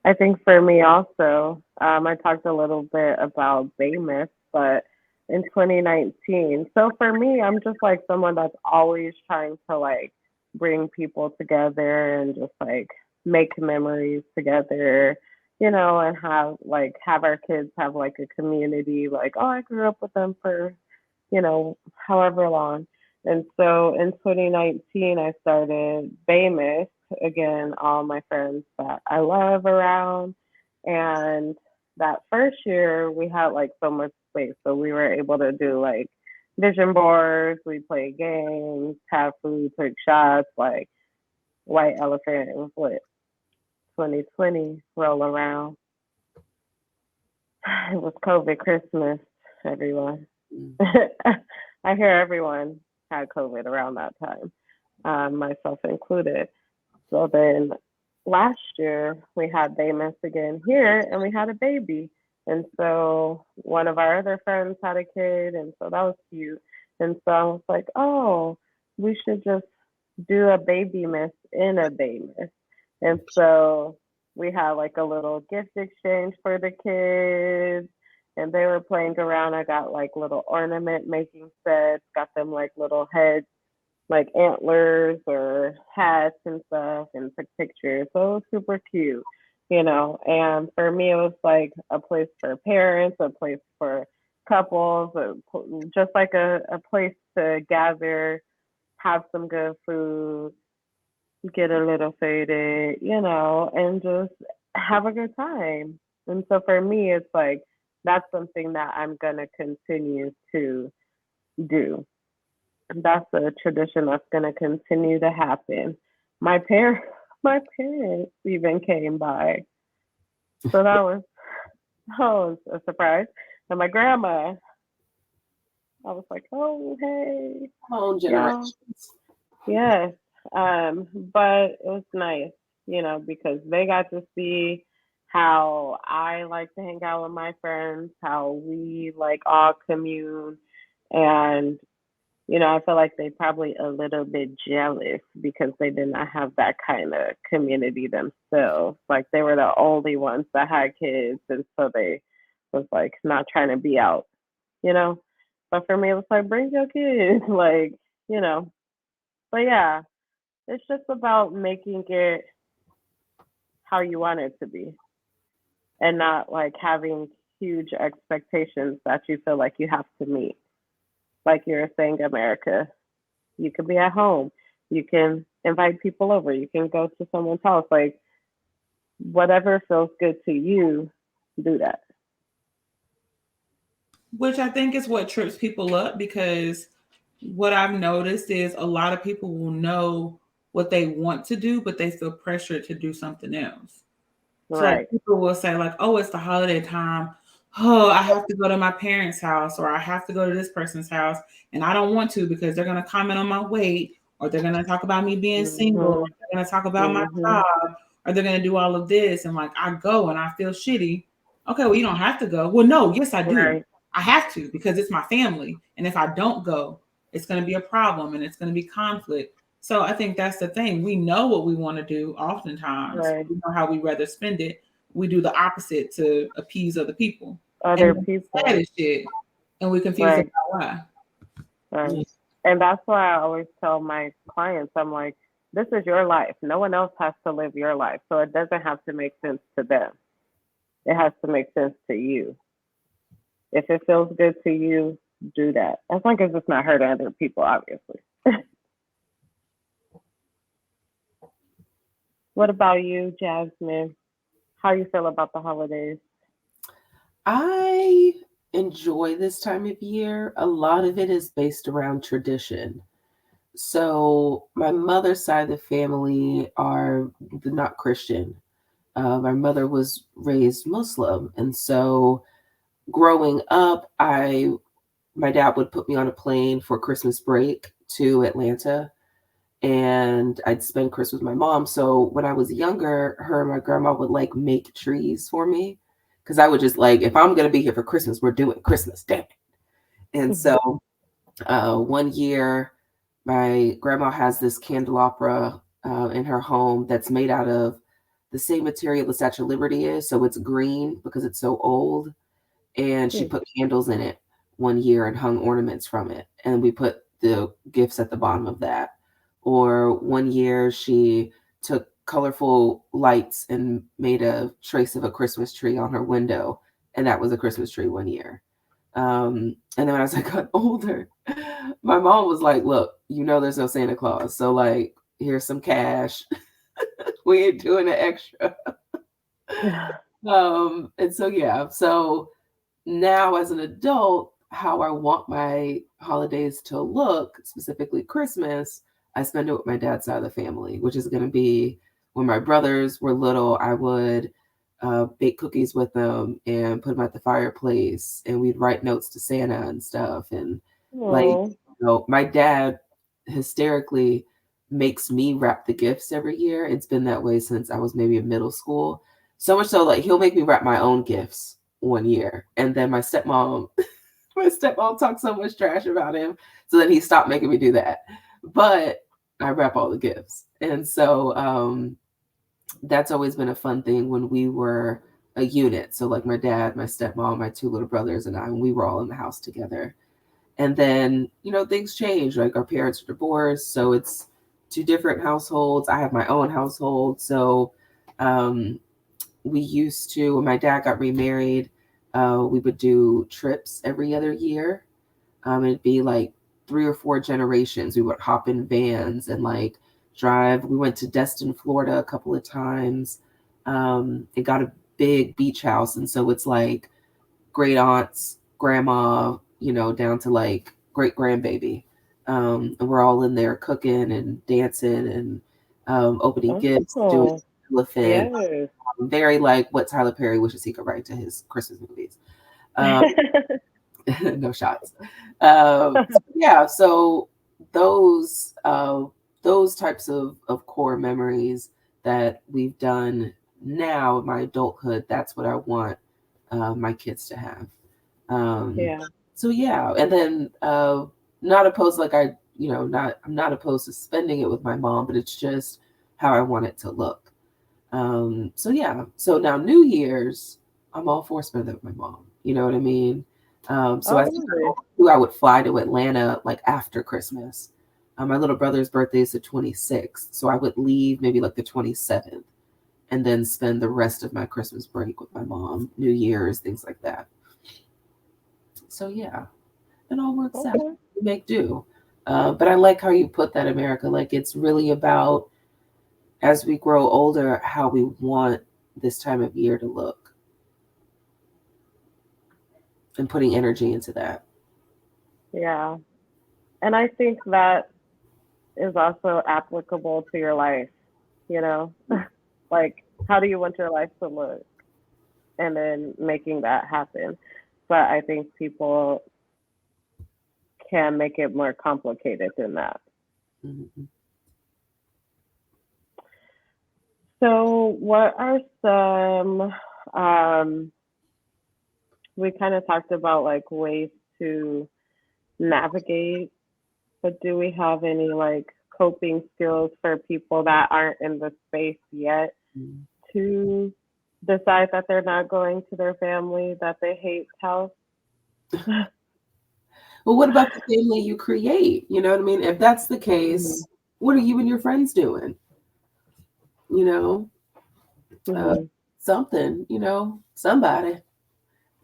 I think for me also, I talked a little bit about Bamus, but in 2019. So for me, I'm just like someone that's always trying to like bring people together and just like make memories together, you know, and have our kids have like a community, like, oh, I grew up with them for, you know, however long. And so in 2019, I started Bamus, again, all my friends that I love around. And that first year, we had like so much space. So we were able to do like vision boards, we played games, have food, take shots, like White Elephant. It was what, 2020 roll around. It was COVID Christmas, everyone. I hear everyone had COVID around that time, myself included. So then last year we had Bamus again here, and we had a baby. And so one of our other friends had a kid, and so that was cute. And so I was like, oh, we should just do a baby miss in a Bamus. And so we had like a little gift exchange for the kids, and they were playing around. I got like little ornament making sets, got them like little heads, like antlers or hats and stuff, and took pictures. So it was super cute, you know. And for me, it was like a place for parents, a place for couples, just like a place to gather, have some good food, get a little faded, you know, and just have a good time. And so for me, it's like that's something that I'm going to continue to do. That's a tradition that's going to continue to happen. My par- my parents even came by. So that was a surprise. And my grandma, I was like, oh, hey, Whole y'all. generations. Yes. But it was nice, you know, because they got to see how I like to hang out with my friends, how we like all commune. And, you know, I feel like they probably a little bit jealous because they did not have that kind of community themselves. Like they were the only ones that had kids, and so they was like not trying to be out, you know. But for me, it was like bring your kids, like, you know. But yeah, it's just about making it how you want it to be, and not like having huge expectations that you feel like you have to meet. Like you were saying, America, you could be at home, you can invite people over, you can go to someone's house, like whatever feels good to you, do that. Which I think is what trips people up, because what I've noticed is a lot of people will know what they want to do, but they feel pressured to do something else. So like Right. people will say like, "Oh, it's the holiday time. Oh, I have to go to my parents' house, or I have to go to this person's house, and I don't want to because they're gonna comment on my weight, or they're gonna talk about me being single, or Mhm. they're gonna talk about my Mhm. job, or they're gonna do all of this." And like I go and I feel shitty. Okay, well, you don't have to go. Well, no, yes, I do. Right. I have to because it's my family. And if I don't go, it's gonna be a problem and it's gonna be conflict. So I think that's the thing. We know what we want to do oftentimes. Right. We know how we rather spend it. We do the opposite to appease other people. And Other then it's sad people. as shit. And we're confused Right. about why. Right. Yeah. And that's why I always tell my clients, I'm like, this is your life. No one else has to live your life. So it doesn't have to make sense to them. It has to make sense to you. If it feels good to you, do that. As long as it's not hurting other people, obviously. What about you, Jasmine? How you feel about the holidays? I enjoy this time of year. A lot of it is based around tradition. So my mother's side of the family are not Christian. My mother was raised Muslim, and so growing up, I my dad would put me on a plane for Christmas break to Atlanta, and I'd spend Christmas with my mom. So when I was younger, her and my grandma would like make trees for me because I would just like, if I'm gonna be here for Christmas, we're doing Christmas, damn it. And Mhm. so one year, my grandma has this candelabra in her home that's made out of the same material the Statue of Liberty is. So it's green because it's so old. And she Hmm. put candles in it one year and hung ornaments from it. And we put the gifts at the bottom of that. Or one year, she took colorful lights and made a trace of a Christmas tree on her window, and that was a Christmas tree one year. And then as I got older, my mom was like, "Look, you know there's no Santa Claus, so like here's some cash. We ain't doing the extra." And so yeah, so now as an adult, how I want my holidays to look, specifically Christmas, I spend it with my dad's side of the family, which is going to be when my brothers were little, I would bake cookies with them and put them at the fireplace, and we'd write notes to Santa and stuff. And like, Oh, my dad hysterically makes me wrap the gifts every year. It's been that way since I was maybe in middle school. So much so, like, he'll make me wrap my own gifts one year, and then my stepmom, my stepmom talked so much trash about him, so then he stopped making me do that. But I wrap all the gifts, and so that's always been a fun thing when we were a unit. So like my dad, my stepmom, my two little brothers, and I, when we were all in the house together. And then, things change. Like our parents are divorced, so it's two different households. I have my own household. So we used to, when my dad got remarried, we would do trips every other year. It'd be like 3 or 4 generations. We would hop in vans and like drive. We went to Destin, Florida a couple of times. It got a big beach house. And so it's like great aunts, grandma, down to like great grandbaby. And we're all in there cooking and dancing and opening gifts, doing oh, elephant. yes. Very like what Tyler Perry wishes he could write to his Christmas movies. Um, no shots. Yeah, so those those types of core memories that we've done now in my adulthood, that's what I want my kids to have. Um, Yeah, so yeah, and then not opposed, like I'm not opposed to spending it with my mom, but it's just how I want it to look. So yeah, so now New Year's, I'm all for spending it with my mom. You know what I mean? So oh, I think really? I would fly to Atlanta like after Christmas. My little brother's birthday is the 26th, so I would leave maybe like the 27th, and then spend the rest of my Christmas break with my mom, New Year's, things like that. So yeah, it all works out. Okay. We make do. But I like how you put that, America. Like it's really about, as we grow older, how we want this time of year to look and putting energy into that. Yeah. And I think that is also applicable to your life, you know? Like, how do you want your life to look? And then making that happen. But I think people can make it more complicated than that. Mhm. So, what are some, um, we kind of talked about like ways to navigate, but do we have any like coping skills for people that aren't in the space yet to decide that they're not going to their family that they hate house? Well, what about the family you create? You know what I mean? If that's the Mm-hmm. case, what are you and your friends doing? You know, uh, Mm-hmm. something, somebody,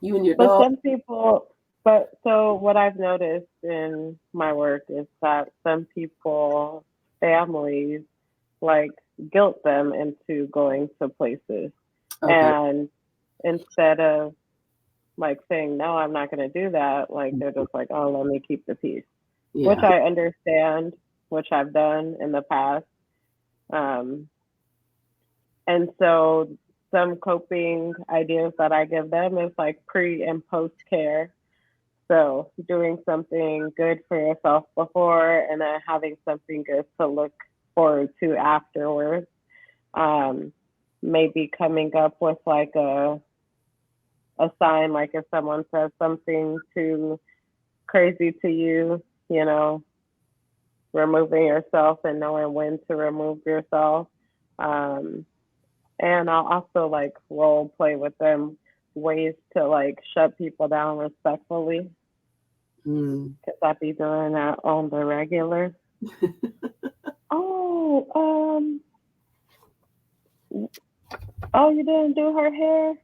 you and your But dog. some people, but so what I've noticed in my work is that some people, families, like guilt them into going to places. Okay. And instead of like saying, no, I'm not going to do that, like they're just like, oh, let me keep the peace, which Yeah. I understand, which I've done in the past. Um, and so some coping ideas that I give them is like pre and post care. So doing something good for yourself before and then having something good to look forward to afterwards. Um, Maybe coming up with like a sign, like if someone says something too crazy to you, you know, removing yourself and knowing when to remove yourself. Um, and I'll also like role play with them ways to like shut people down respectfully Mm. because I be doing that on the regular. Oh, Oh, you didn't do her hair?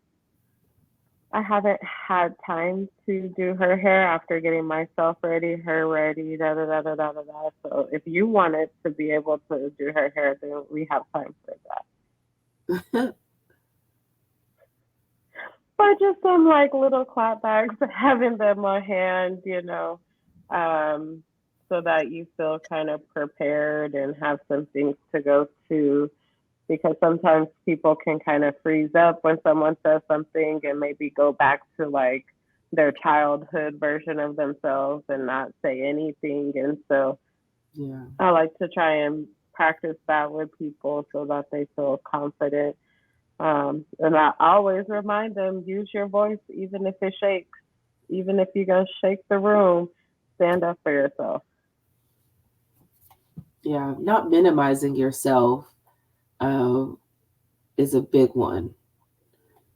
I haven't had time to do her hair after getting myself ready, her ready, da da da da da da da. So if you wanted to be able to do her hair, then we have time for that. But just some like little clapbacks, having them on hand, so that you feel kind of prepared and have some things to go to. Because sometimes people can kind of freeze up when someone says something and maybe go back to like their childhood version of themselves and not say anything. And so Yeah. I like to try and practice that with people so that they feel confident. And I always remind them, use your voice even if it shakes, even if you're going to shake the room, stand up for yourself. Yeah. Not minimizing yourself uh, is a big one.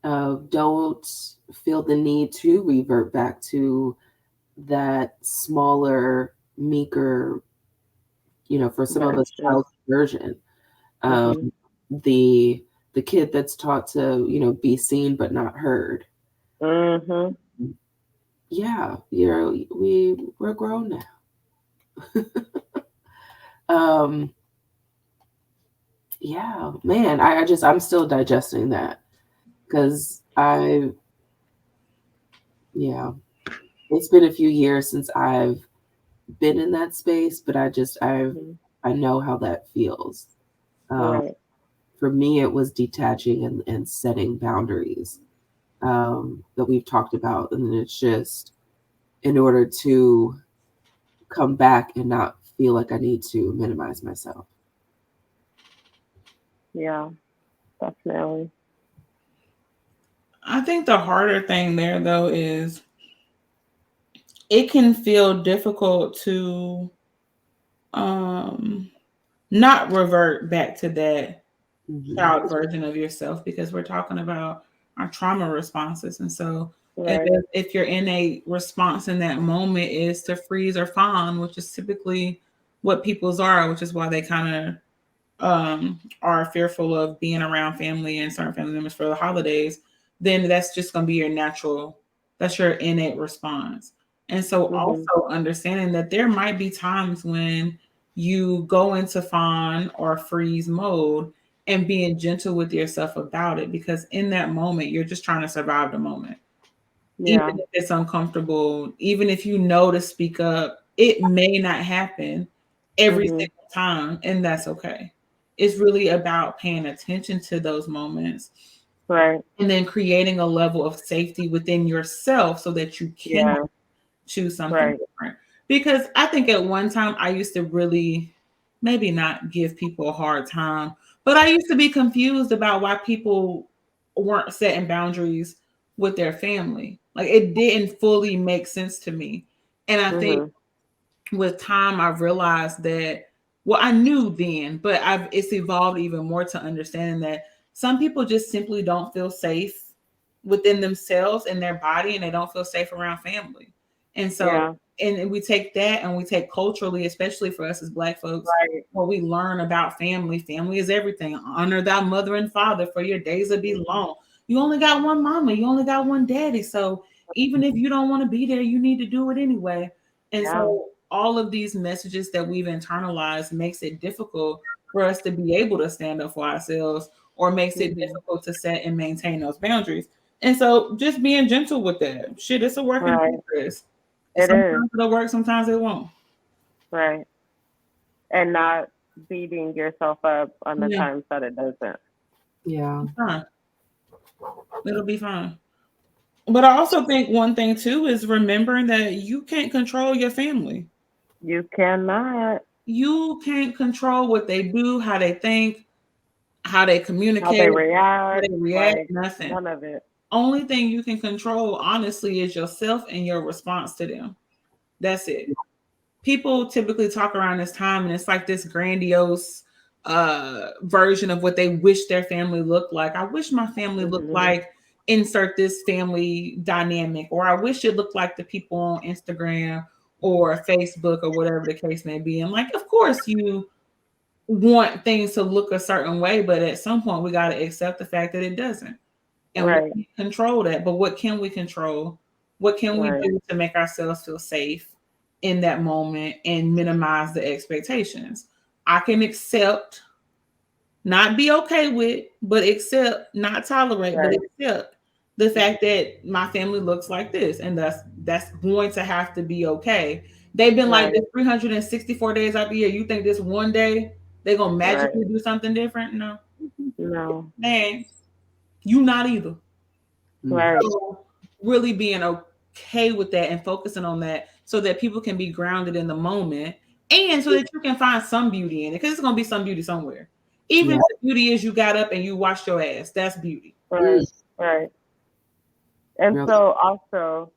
Don't feel the need to revert back to that smaller, meeker, for some of us, Version. child version. Mm-hmm. Um, the the kid that's taught to, be seen but not heard. Mm-hmm. Yeah, we're grown now. um, yeah, man, I'm still digesting that because yeah, it's been a few years since I've been in that space, but Mm-hmm. I know how that feels. Um, Right. for me, it was detaching and setting boundaries that we've talked about, and then it's just in order to come back and not feel like I need to minimize myself. Yeah, definitely. I think the harder thing there though is it can feel difficult to um not revert back to that Hmm. child version of yourself because we're talking about our trauma responses. And so Right. if your innate response in that moment is to freeze or fawn, which is typically what people's are, which is why they kind of are fearful of being around family and certain family members for the holidays, then that's just going to be your natural, that's your innate response. And so Mm-hmm. also understanding that there might be times when you go into fawn or freeze mode and being gentle with yourself about it, because in that moment you're just trying to survive the moment, even Yeah. if it's uncomfortable, even if you know to speak up, it may not happen every Mm-hmm. single time, and that's okay. It's really about paying attention to those moments Right. and then creating a level of safety within yourself so that you can Yeah. choose something Right. different. Because I think at one time I used to really maybe not give people a hard time, but I used to be confused about why people weren't setting boundaries with their family. Like it didn't fully make sense to me. And I think Mm-hmm. with time I've realized that, well, I knew then, but it's evolved even more to understanding that some people just simply don't feel safe within themselves and their body, and they don't feel safe around family. And so Yeah. and we take that and we take culturally, especially for us as Black folks, Right. what we learn about family. Family is everything. Honor thy mother and father, for your days will be long. You only got one mama, you only got one daddy. So even if you don't want to be there, you need to do it anyway. And Yeah. so all of these messages that we've internalized makes it difficult for us to be able to stand up for ourselves, or makes it Mm-hmm. difficult to set and maintain those boundaries. And so just being gentle with that. Shit, it's a work in Right. progress. It is. Sometimes it'll work, sometimes it won't. Right. And not beating yourself up on the Yeah, times that it doesn't. Yeah. it's fine. It'll be fine. But I also think one thing too is remembering that you can't control your family. You cannot. You can't control what they do, how they think, how they How communicate, they how react, they react, like nothing. none of it. Only thing you can control, honestly, is yourself and your response to them. That's it. People typically talk around this time and it's like this grandiose version of what they wish their family looked like. I wish my family looked Mm-hmm. like insert this family dynamic, or I wish it looked like the people on Instagram or Facebook or whatever the case may be. And like, of course, you want things to look a certain way, but at some point we got to accept the fact that it doesn't. And we can't control that. But what can we control? What can we do to make ourselves feel safe in that moment and minimize the expectations? I can accept, not be okay with, but accept, not tolerate, but accept the fact that my family looks like this. And that's going to have to be okay. They've been like this 364 days out the year. You think this one day they're gonna magically do something different? No. Man, you not either. So really being okay with that and focusing on that so that people can be grounded in the moment and so that you can find some beauty in it, because it's going to be some beauty somewhere. Even if the beauty is you got up and you washed your ass, that's beauty. Right. And so also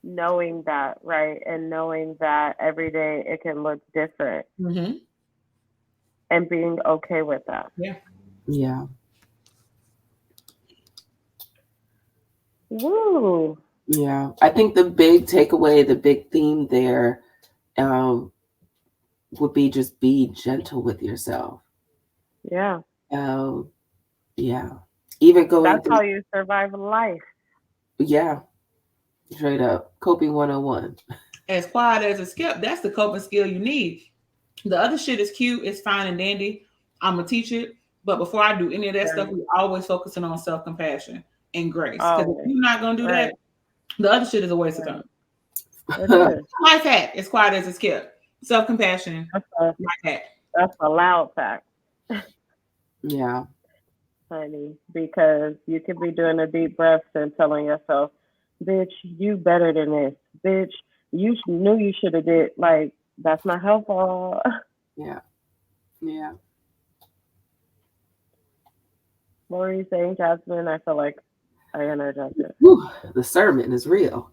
knowing that, right? And knowing that every day it can look different. And being okay with that. Yeah. Woo. Yeah. I think the big takeaway, the big theme there would be just be gentle with yourself. Yeah. Yeah. Even going That's how you survive life. Yeah. Straight up. Coping 101. As quiet as a skip, that's the coping skill you need. The other shit is cute, it's fine and dandy. I'm gonna teach it. But before I do any of that stuff, we're always focusing on self-compassion and grace. Because if you're not gonna do that, the other shit is a waste of time. Life hack, as quiet as it's kept. Self-compassion. Life hack. That's a loud fact. Yeah. Honey, because you could be doing a deep breath and telling yourself, bitch, you better than this. Bitch, you knew you should have did, like, that's not helpful. Yeah. Yeah. What were you saying, Jasmine? I feel like I energized it. Whew, the sermon is real.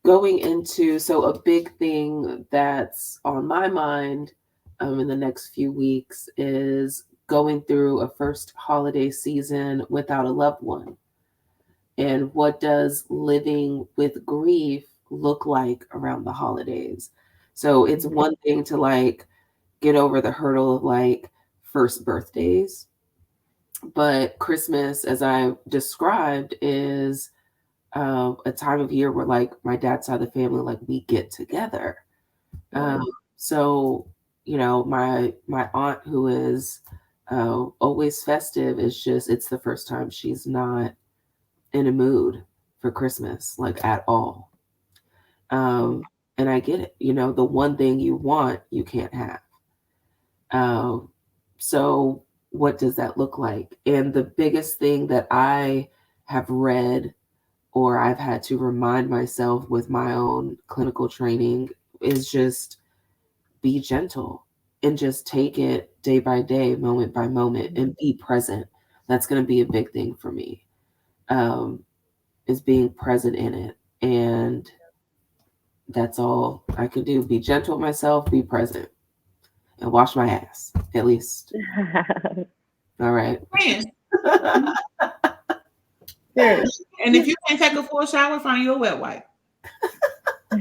Going into, so a big thing that's on my mind in the next few weeks is going through a first holiday season without a loved one. And what does living with grief look like around the holidays? So it's one thing to like get over the hurdle of like first birthdays, but Christmas, as I described, is a time of year where like my dad's side of the family, like we get together. So, you know, my aunt, who is always festive, is just, it's the first time she's not in a mood for Christmas, like at all. And I get it. You know, the one thing you want, you can't have. So what does that look like? And the biggest thing that I have read or I've had to remind myself with my own clinical training is just be gentle and just take it day by day, moment by moment, and be present. That's going to be a big thing for me, is being present in it. And that's all I can do. Be gentle with myself, be present, and wash my ass, at least. All right. And if you can't take a full shower, find you a wet wipe. No,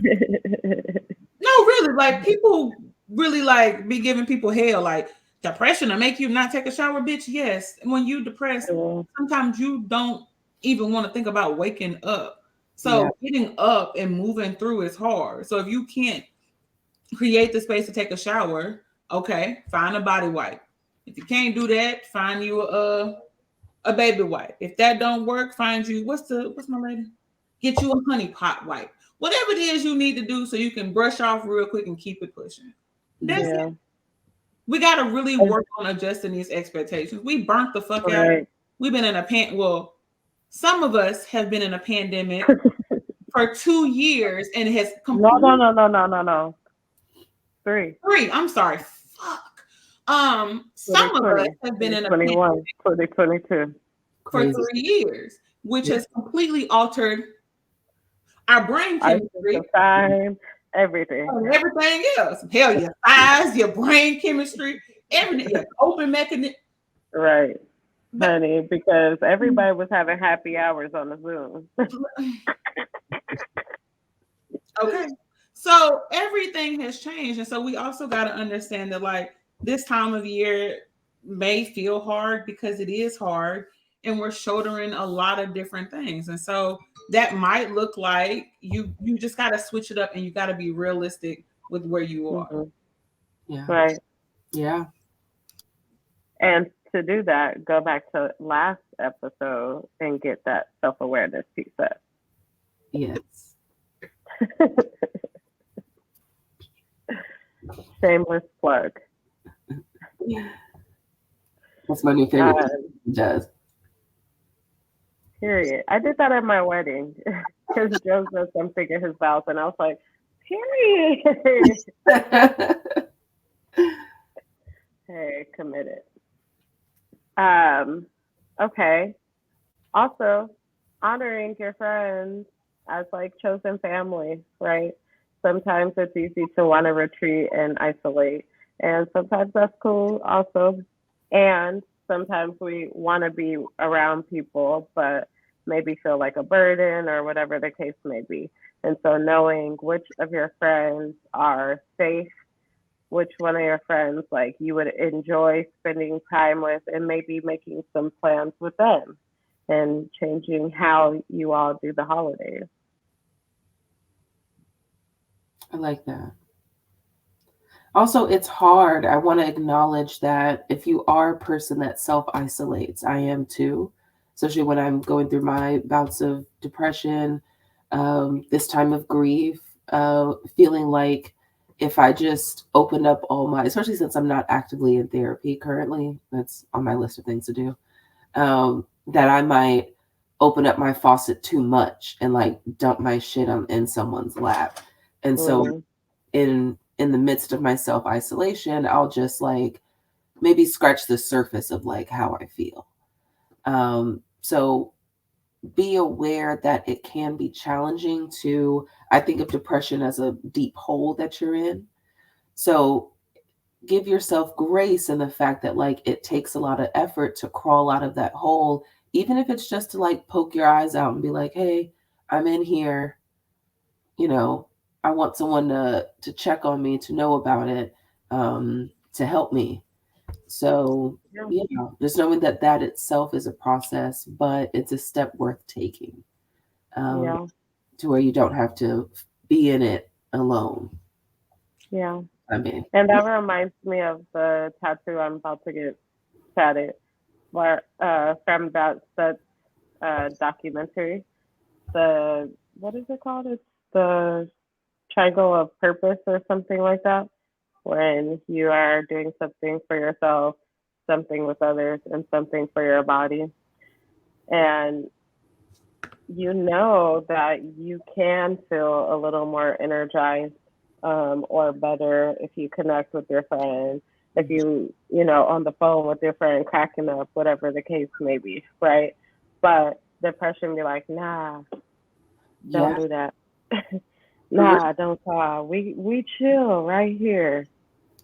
really, like people really like be giving people hell, like depression to make you not take a shower, bitch. Yes, when you depressed, sometimes you don't even want to think about waking up. So getting up and moving through is hard. So if you can't create the space to take a shower, okay, find a body wipe. If you can't do that, find you a baby wipe. If that don't work, find you what's my lady? Get you a honey pot wipe. Whatever it is you need to do so you can brush off real quick and keep it pushing. That's it. We got to really work on adjusting these expectations. We burnt the fuck out. We've been in a some of us have been in a pandemic for 2 years and it has completely... No. 3. I'm sorry. Fuck. Some of us have been in a pandemic 2022 for 3 years, which has completely altered our brain chemistry, time, everything else. Hell, your eyes, your brain chemistry, everything, your coping mechanism. Right, honey, because everybody was having happy hours on the Zoom. Okay, So everything has changed. And so we also got to understand that like this time of year may feel hard because it is hard and we're shouldering a lot of different things. And so that might look like you just got to switch it up and you got to be realistic with where you are. Mm-hmm. Yeah. Right. Yeah. And to do that, go back to last episode and get that self-awareness piece up. Yes. Shameless plug. That's my new favorite. Does. Period. I did that at my wedding because Joe said something in his vows, and I was like, period. Hey, committed. Okay. Also, honoring your friends as like chosen family, right? Sometimes it's easy to want to retreat and isolate, and sometimes that's cool also. And sometimes we want to be around people, but maybe feel like a burden or whatever the case may be. And so knowing which of your friends are safe, which one of your friends like you would enjoy spending time with, and maybe making some plans with them and changing how you all do the holidays. I like that. Also, it's hard. I want to acknowledge that if you are a person that self isolates, I am too, especially when I'm going through my bouts of depression, this time of grief, feeling like if I just opened up all my, especially since I'm not actively in therapy currently, that's on my list of things to do, that I might open up my faucet too much and like dump my shit in someone's lap. And so in the midst of my self isolation, I'll just like maybe scratch the surface of like how I feel. So be aware that it can be challenging to, I think of depression as a deep hole that you're in. So give yourself grace in the fact that like it takes a lot of effort to crawl out of that hole, even if it's just to like poke your eyes out and be like, hey, I'm in here, you know, I want someone to check on me, to know about it, to help me. So yeah, just knowing that that itself is a process, but it's a step worth taking, to where you don't have to be in it alone. Yeah. I mean, And that reminds me of the tattoo I'm about to get tatted, where from that documentary. The what is it called? It's the triangle of purpose or something like that. When you are doing something for yourself, something with others, and something for your body, and you know that you can feel a little more energized or better if you connect with your friend, if you know, on the phone with your friend, cracking up, whatever the case may be, right? But depression be like, nah, don't do that. Nah, don't call. We chill right here,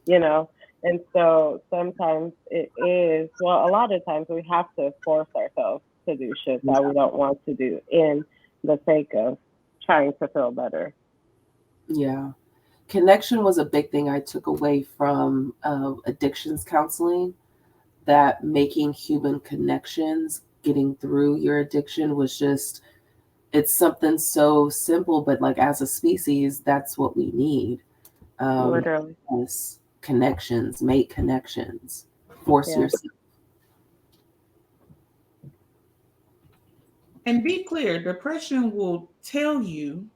you know. And so sometimes it is, well, a lot of times we have to force ourselves to do shit that we don't want to do in the sake of trying to feel better. Yeah. Connection was a big thing I took away from addictions counseling, that making human connections, getting through your addiction was just, it's something so simple, but like as a species, that's what we need. Literally. Yes, connections, make connections, force yourself. And be clear, depression will tell you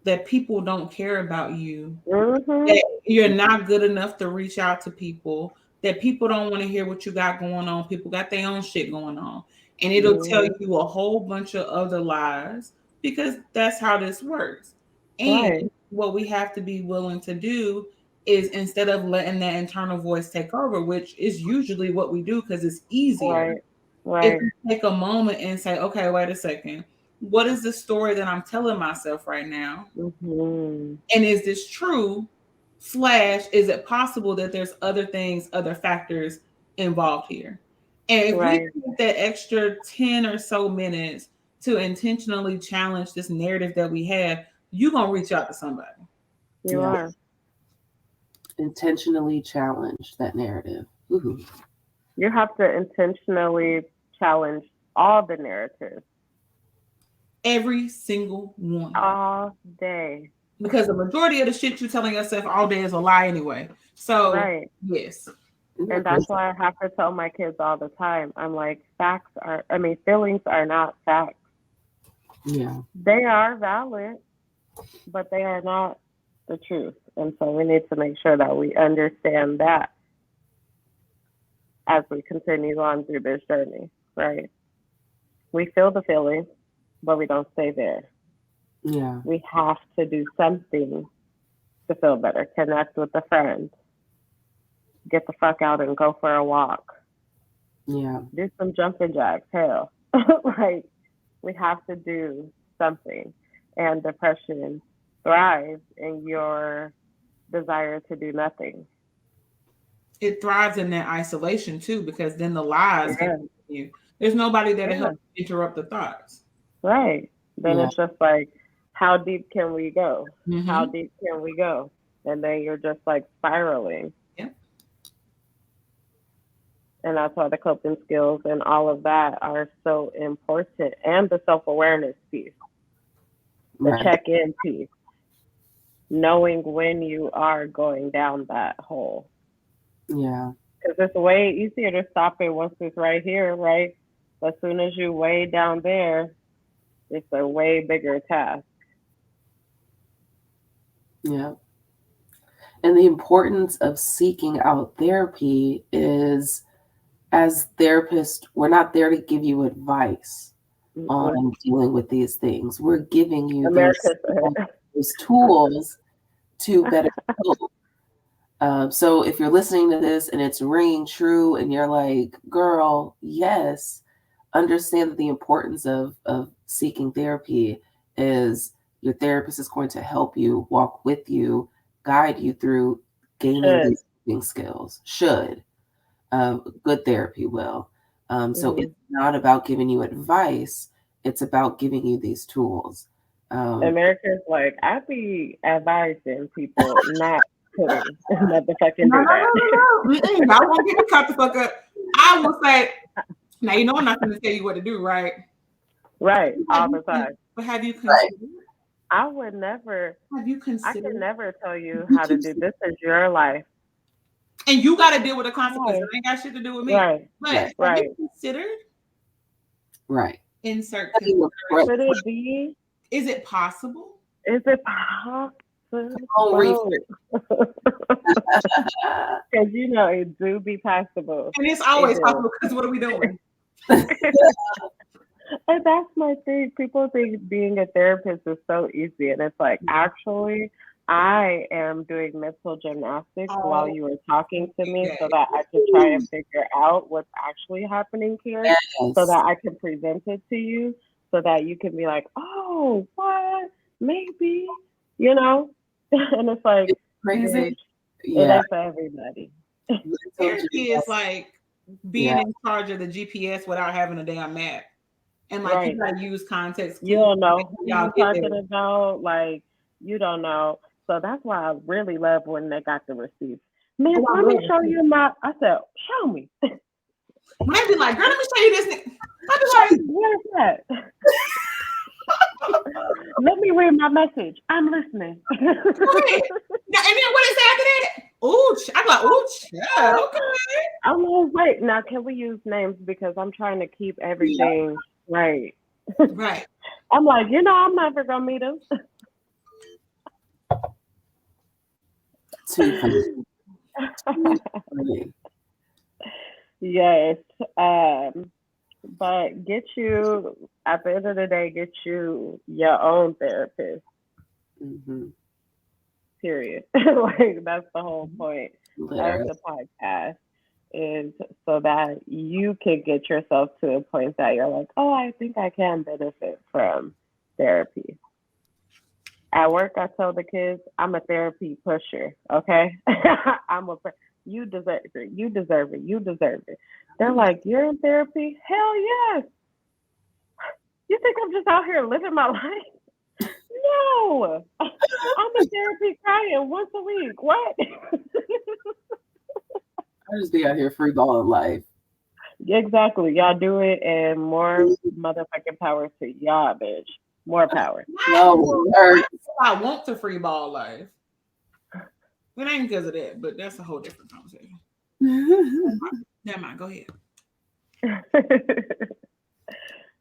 that people don't care about you, that you're not good enough to reach out to people, that people don't want to hear what you got going on. People got their own shit going on. And it'll tell you a whole bunch of other lies because that's how this works. And what we have to be willing to do is, instead of letting that internal voice take over, which is usually what we do because it's easier, if you take a moment and say, okay, wait a second, what is the story that I'm telling myself right now? And is this true? / is it possible that there's other things, other factors involved here? And if we take that extra 10 or so minutes to intentionally challenge this narrative that we have, you're going to reach out to somebody. You are. Intentionally challenge that narrative. Ooh. You have to intentionally challenge all the narratives. Every single one. All day. Because the majority of the shit you're telling yourself all day is a lie anyway. So, right. Yes. And that's why I have to tell my kids all the time. I'm like, feelings are not facts. Yeah. They are valid, but they are not the truth. And so we need to make sure that we understand that as we continue on through this journey, right? We feel the feelings, but we don't stay there. Yeah. We have to do something to feel better. Connect with a friend. Get the fuck out and go for a walk. Yeah. Do some jumping jacks. Hell. Like, we have to do something. And depression thrives in your desire to do nothing. It thrives in that isolation too, because then the lies get you. There's nobody there to help interrupt the thoughts. Right. Then it's just like, how deep can we go? Mm-hmm. How deep can we go? And then you're just like spiraling. Yeah. And that's why the coping skills and all of that are so important. And the self-awareness piece, the check-in piece, knowing when you are going down that hole. Yeah. Because it's way easier to stop it once it's right here, right? But as soon as you way down there, it's a way bigger task. Yeah. And the importance of seeking out therapy is, as therapists, we're not there to give you advice on dealing with these things. We're giving you those tools to better cope. So if you're listening to this and it's ringing true and you're like, girl, yes, understand that the importance of seeking therapy is your therapist is going to help you, walk with you, guide you through gaining these coping skills. Good therapy will. So it's not about giving you advice. It's about giving you these tools. America's like, I be advising people not to motherfucking do that. I won't get me caught the fuck up. I will say, now you know I'm not going to tell you what to do, right? Right, all the time. But have you considered? I would never. Have you considered? I can never tell you how to do. This is your life. And you got to deal with the consequences. It ain't got shit to do with me. Right. But have you considered? Right. Insert. Could it be? Is it possible? Is it possible? Because you know it do be possible. And it's always possible because what are we doing? And that's my thing. People think being a therapist is so easy. And it's like, actually, I am doing mental gymnastics while you were talking to me so that I can try and figure out what's actually happening here so that I can present it to you so that you can be like, oh, what? Maybe, you know? And it's like, crazy. It ain't for everybody. Therapy is like being in charge of the GPS without having a damn map. And like you gotta use context. You don't know who you're talking about. Like, you don't know. So that's why I really love when they got the receipts. Man, let me show you I said, show me. Might be like, girl, let me show you this. What is that? Let me read my message. I'm listening. Now, and then what is after that? Ooh, I'm like, ooh, yeah, okay. I'm like, wait, now can we use names because I'm trying to keep everything right. Right. I'm like, I'm never gonna meet him. Too funny. Yes. But get you, at the end of the day, get you your own therapist. Mm-hmm. Period. Like, that's the whole point of the podcast, is so that you can get yourself to a point that you're like, oh, I think I can benefit from therapy. At work, I tell the kids, I'm a therapy pusher, okay? You deserve it. You deserve it. You deserve it. They're like, you're in therapy? Hell yes. You think I'm just out here living my life? No, I'm in therapy crying once a week. What? I just be out here free balling life. Exactly. Y'all do it, and more motherfucking power to y'all, bitch. More power. No, I want to free ball life. It ain't because of that, but that's a whole different conversation. Never mind. Go ahead.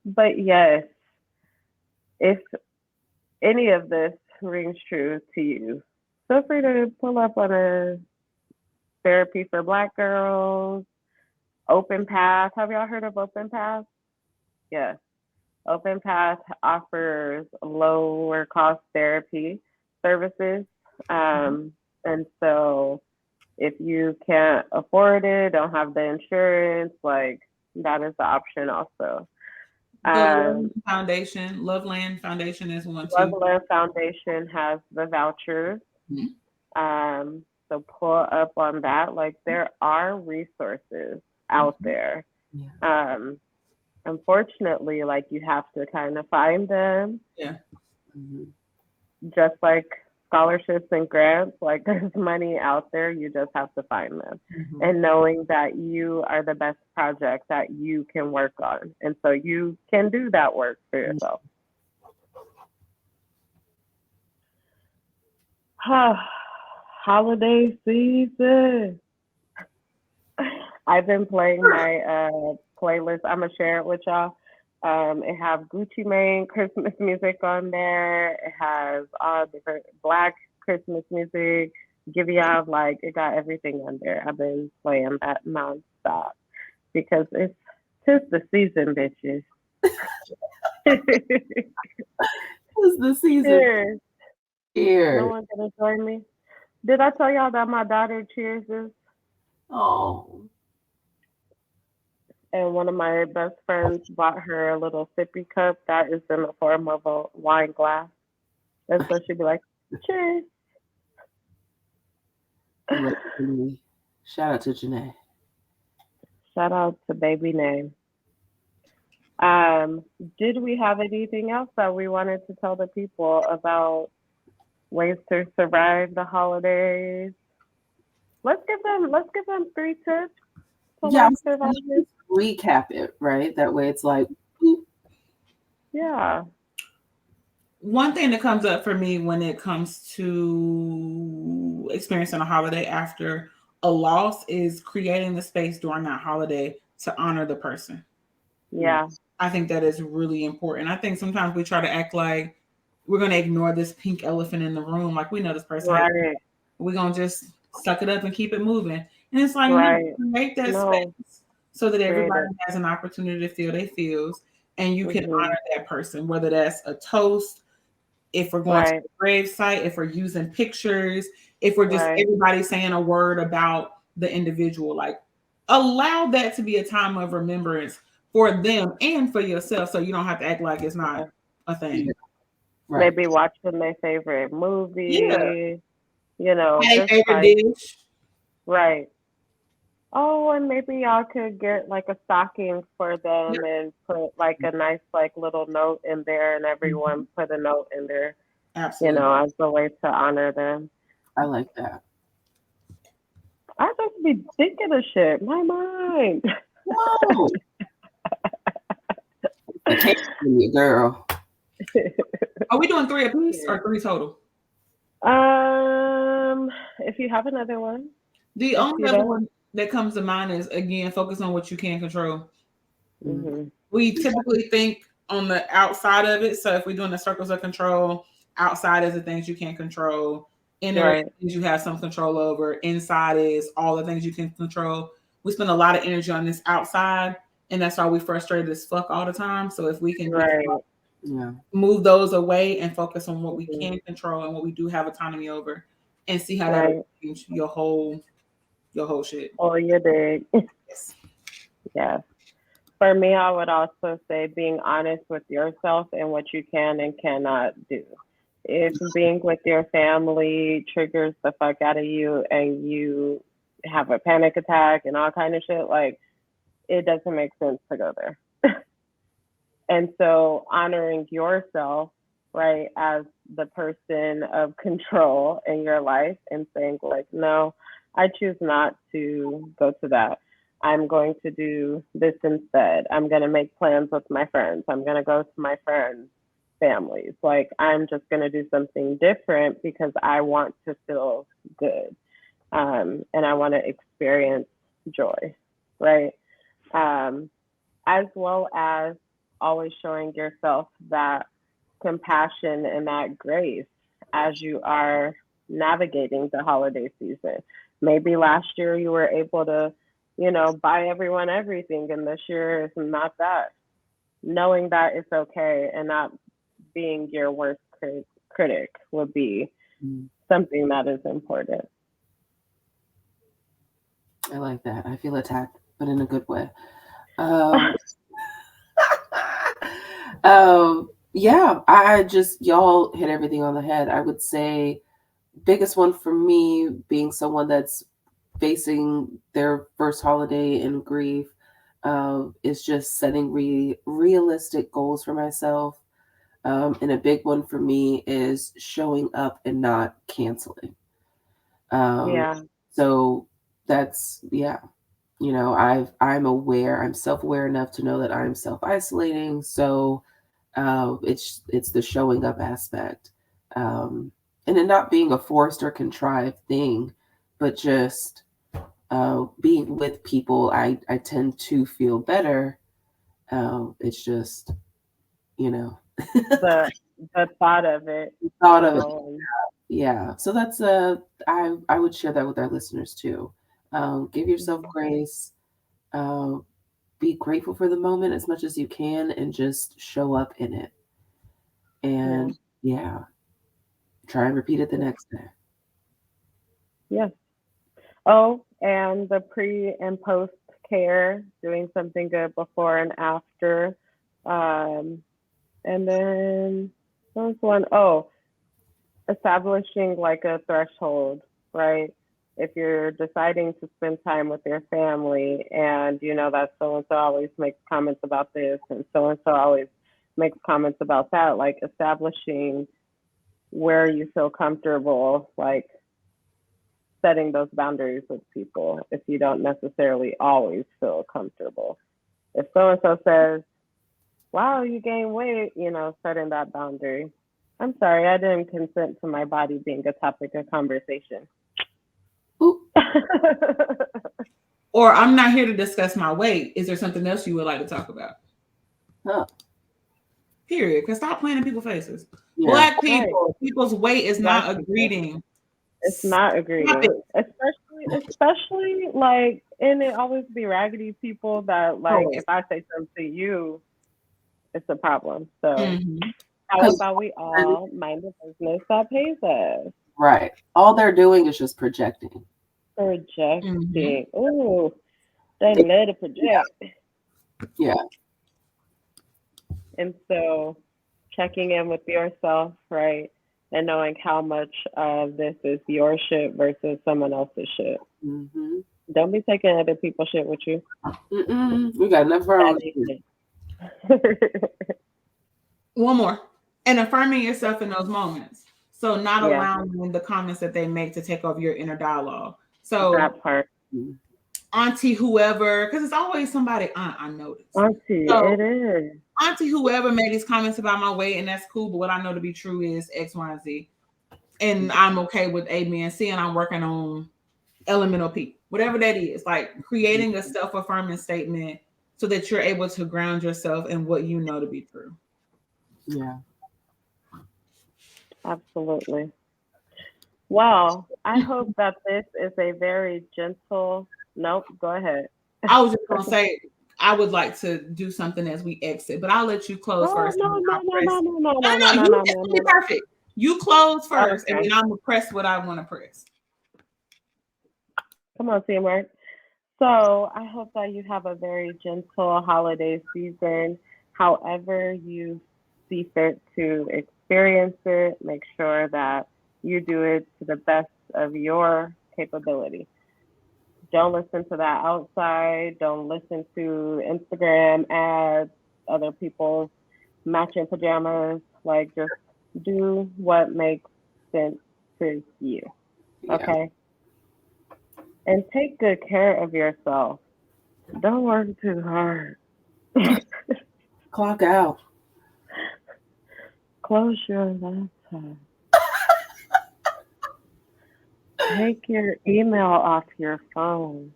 But yes, if any of this rings true to you, feel free to pull up on a therapy for Black girls, Open Path. Have y'all heard of Open Path? Yes. Open Path offers lower cost therapy services. And so if you can't afford it, don't have the insurance, like that is the option also. Loveland Foundation is one too. Loveland Foundation has the vouchers. Mm-hmm. So pull up on that. Like there are resources out there. Yeah. Unfortunately, like you have to kind of find them. Yeah. Mm-hmm. Just like scholarships and grants, like there's money out there, you just have to find them. Mm-hmm. And knowing that you are the best project that you can work on. And so you can do that work for yourself. Holiday season. I've been playing my playlist. I'm going to share it with y'all. It have Gucci Mane Christmas music on there. It has all different Black Christmas music. Giveon, like it got everything on there. I've been playing that nonstop because it's the season, bitches. It's the season. Cheers. No one's gonna join me. Did I tell y'all that my daughter cheers is? Oh. And one of my best friends bought her a little sippy cup that is in the form of a wine glass. And so she'd be like, cheers. Shout out to Janae. Shout out to baby name. Did we have anything else that we wanted to tell the people about ways to survive the holidays? Let's give them 3 tips. Yeah, recap it, right? That way it's like, yeah. One thing that comes up for me when it comes to experiencing a holiday after a loss is creating the space during that holiday to honor the person. Yeah. I think that is really important. I think sometimes we try to act like we're going to ignore this pink elephant in the room. Like we know this person. Right. We're going to just suck it up and keep it moving. And it's like, right. no, create that space so that everybody has an opportunity to feel their feels and you can honor that person, whether that's a toast, if we're going to the grave site, if we're using pictures, if we're just everybody saying a word about the individual, like allow that to be a time of remembrance for them and for yourself. So you don't have to act like it's not a thing. Right. Maybe watching their favorite movie. Yeah. You know, favorite dish. Right. Oh, and maybe y'all could get like a stocking for them and put like a nice like little note in there, and everyone put a note in there. Absolutely. You know, as a way to honor them. I like that. I just be thinking of shit. My mind. Whoa. I can't see you, girl. Are we doing 3 apiece or 3 total? If you have another one. The only other one that comes to mind is, again, focus on what you can control. Mm-hmm. We typically think on the outside of it. So if we're doing the circles of control, outside is the things you can't control. Inner things you have some control over. Inside is all the things you can control. We spend a lot of energy on this outside, and that's why we frustrated as fuck all the time. So if we can move those away and focus on what we can control and what we do have autonomy over, and see how that will change your whole shit. Oh, you did. Yes. Yeah. For me, I would also say being honest with yourself and what you can and cannot do. If being with your family triggers the fuck out of you and you have a panic attack and all kind of shit, like it doesn't make sense to go there. And so honoring yourself right, as the person of control in your life and saying, like, no, I choose not to go to that. I'm going to do this instead. I'm going to make plans with my friends. I'm going to go to my friends' families. Like, I'm just going to do something different because I want to feel good, and I want to experience joy, right? Um, as well as always showing yourself that compassion and that grace as you are navigating the holiday season. Maybe last year you were able to, buy everyone everything, and this year is not that. Knowing that it's okay and not being your worst critic would be something that is important. I like that. I feel attacked, but in a good way. Um, yeah, I just, y'all hit everything on the head. I would say biggest one for me, being someone that's facing their first holiday in grief, is just setting realistic goals for myself. And a big one for me is showing up and not canceling. Um, Yeah. so that's, yeah, I'm self-aware enough to know that I'm self-isolating. So it's the showing up aspect, and it not being a forced or contrived thing, but just being with people. I tend to feel better. It's just, you know, the the thought of it. thought of it. So Yeah. So that's I would share that with our listeners too. Give yourself grace. Uh, be grateful for the moment as much as you can, and just show up in it. yeah, And yeah, try and repeat it the next day. yeah. Oh, and the pre and post care, doing something good before and after. Um, and then what was one? Oh, establishing like a threshold, right? If you're deciding to spend time with your family and you know that so and so always makes comments about this and so always makes comments about that, like establishing where you feel comfortable, like setting those boundaries with people if you don't necessarily always feel comfortable. If so and so says, wow, you gained weight, setting that boundary. I'm sorry, I didn't consent to my body being a topic of conversation. Ooh, Or I'm not here to discuss my weight. Is there something else you would like to talk about? huh. Period. Because stop playing in people's faces. Yeah. Black Right. people, people's weight is Black not a people. greeting. It's not a Stop it. greeting. Especially like, and it always be raggedy people that like Always. if I say something to you, it's a problem. So Mhm. how about we all mind the business that pays us? Right. All they're doing is just projecting. Mhm. Projecting. Ooh, they love to Yeah. project. Yeah. And so checking in with yourself, right? And knowing how much of this is your shit versus someone else's shit. Mm-hmm. Don't be taking other people's shit with you. Mm-mm. We got enough of our That own. ain't it. One more. And affirming yourself in those moments. So not Yeah, allowing the comments that they make to take over your inner dialogue. So that part. Mm-hmm. auntie whoever, because it's always somebody I noticed. Auntie, So it is. auntie whoever made these comments about my weight, and that's cool. But what I know to be true is X, Y, and Z. And I'm okay with A, B, and C, and I'm working on elemental P, whatever that is. Like creating a self-affirming statement so that you're able to ground yourself in what you know to be true. Yeah. Absolutely. Well, I hope that this is a very gentle. Nope, go ahead. I was just gonna say I would like to do something as we exit, but I'll let you close Oh first and no then no I'll no press. no no no No, no no no, no you no it's no gonna be no. perfect. You close first and Okay, then I'm gonna press what I want to press. come on, teamwork. So I hope that you have a very gentle holiday season. However you see fit to experience it, make sure that you do it to the best of your capability. Don't listen to that outside. Don't listen to Instagram ads, other people's matching pajamas. Like, just Do what makes sense to you. Yeah. Okay. And take good care of yourself. Don't work too hard. Clock out. Close your laptop. Take your email off your phone.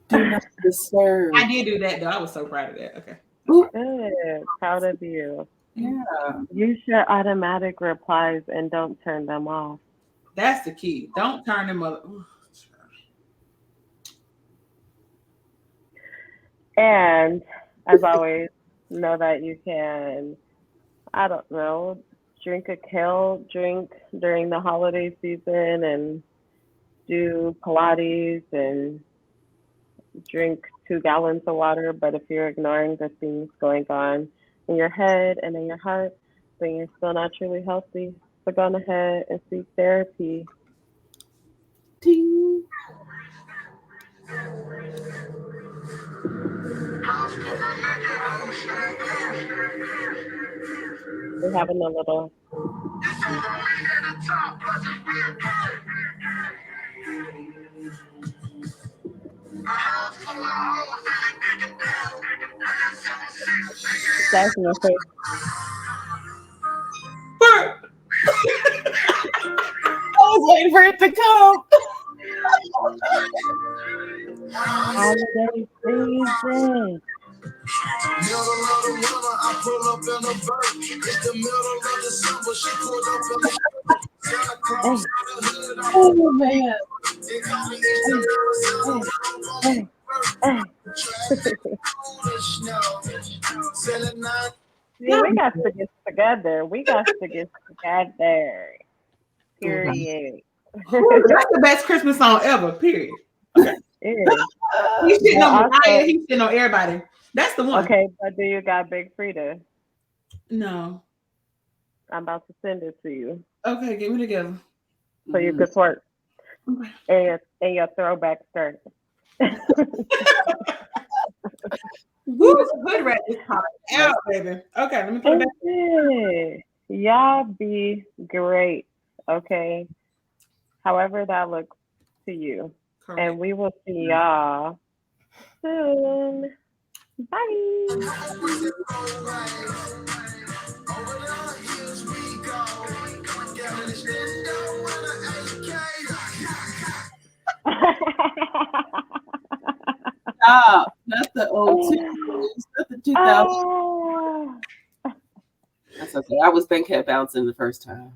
Do not disturb. I did do that though. I was so proud of that. Okay. Ooh, Good. Proud of you. yeah. Use your automatic replies and don't turn them off. That's the key. Don't turn them up. And as always, know that you can, I don't know, drink a kale drink during the holiday season and do Pilates and drink 2 gallons of water. But if you're ignoring the things going on in your head and in your heart, then you're still not truly healthy. So go ahead and seek therapy. Ting. We're having a little. Jasmine, I was waiting for it to come. holiday season. Middle of the winter, I pull up in a bird. It's the middle of December, she pulled up in a Santa Claus. Oh man. They call me Mr. Selling nine. See, we got to get together. We got to get together. Period. That's the best Christmas song ever. Period. Okay. It is. He's shitting But on also- Mariah. He's shitting on everybody. That's the one. Okay, but do you got Big Frida? No. I'm about to send it to you Okay, get me together. so you can twerk Okay. and your throwback skirt. Woo, this hood rat is popping out, baby. Okay, let me put it back. Okay. Y'all be great. Okay. However that looks to you. Correct. And we will see y'all soon. Bye. Stop. That's the old 2000s. That's the 2000s. Oh. That's okay. I was been kept bouncing the first time.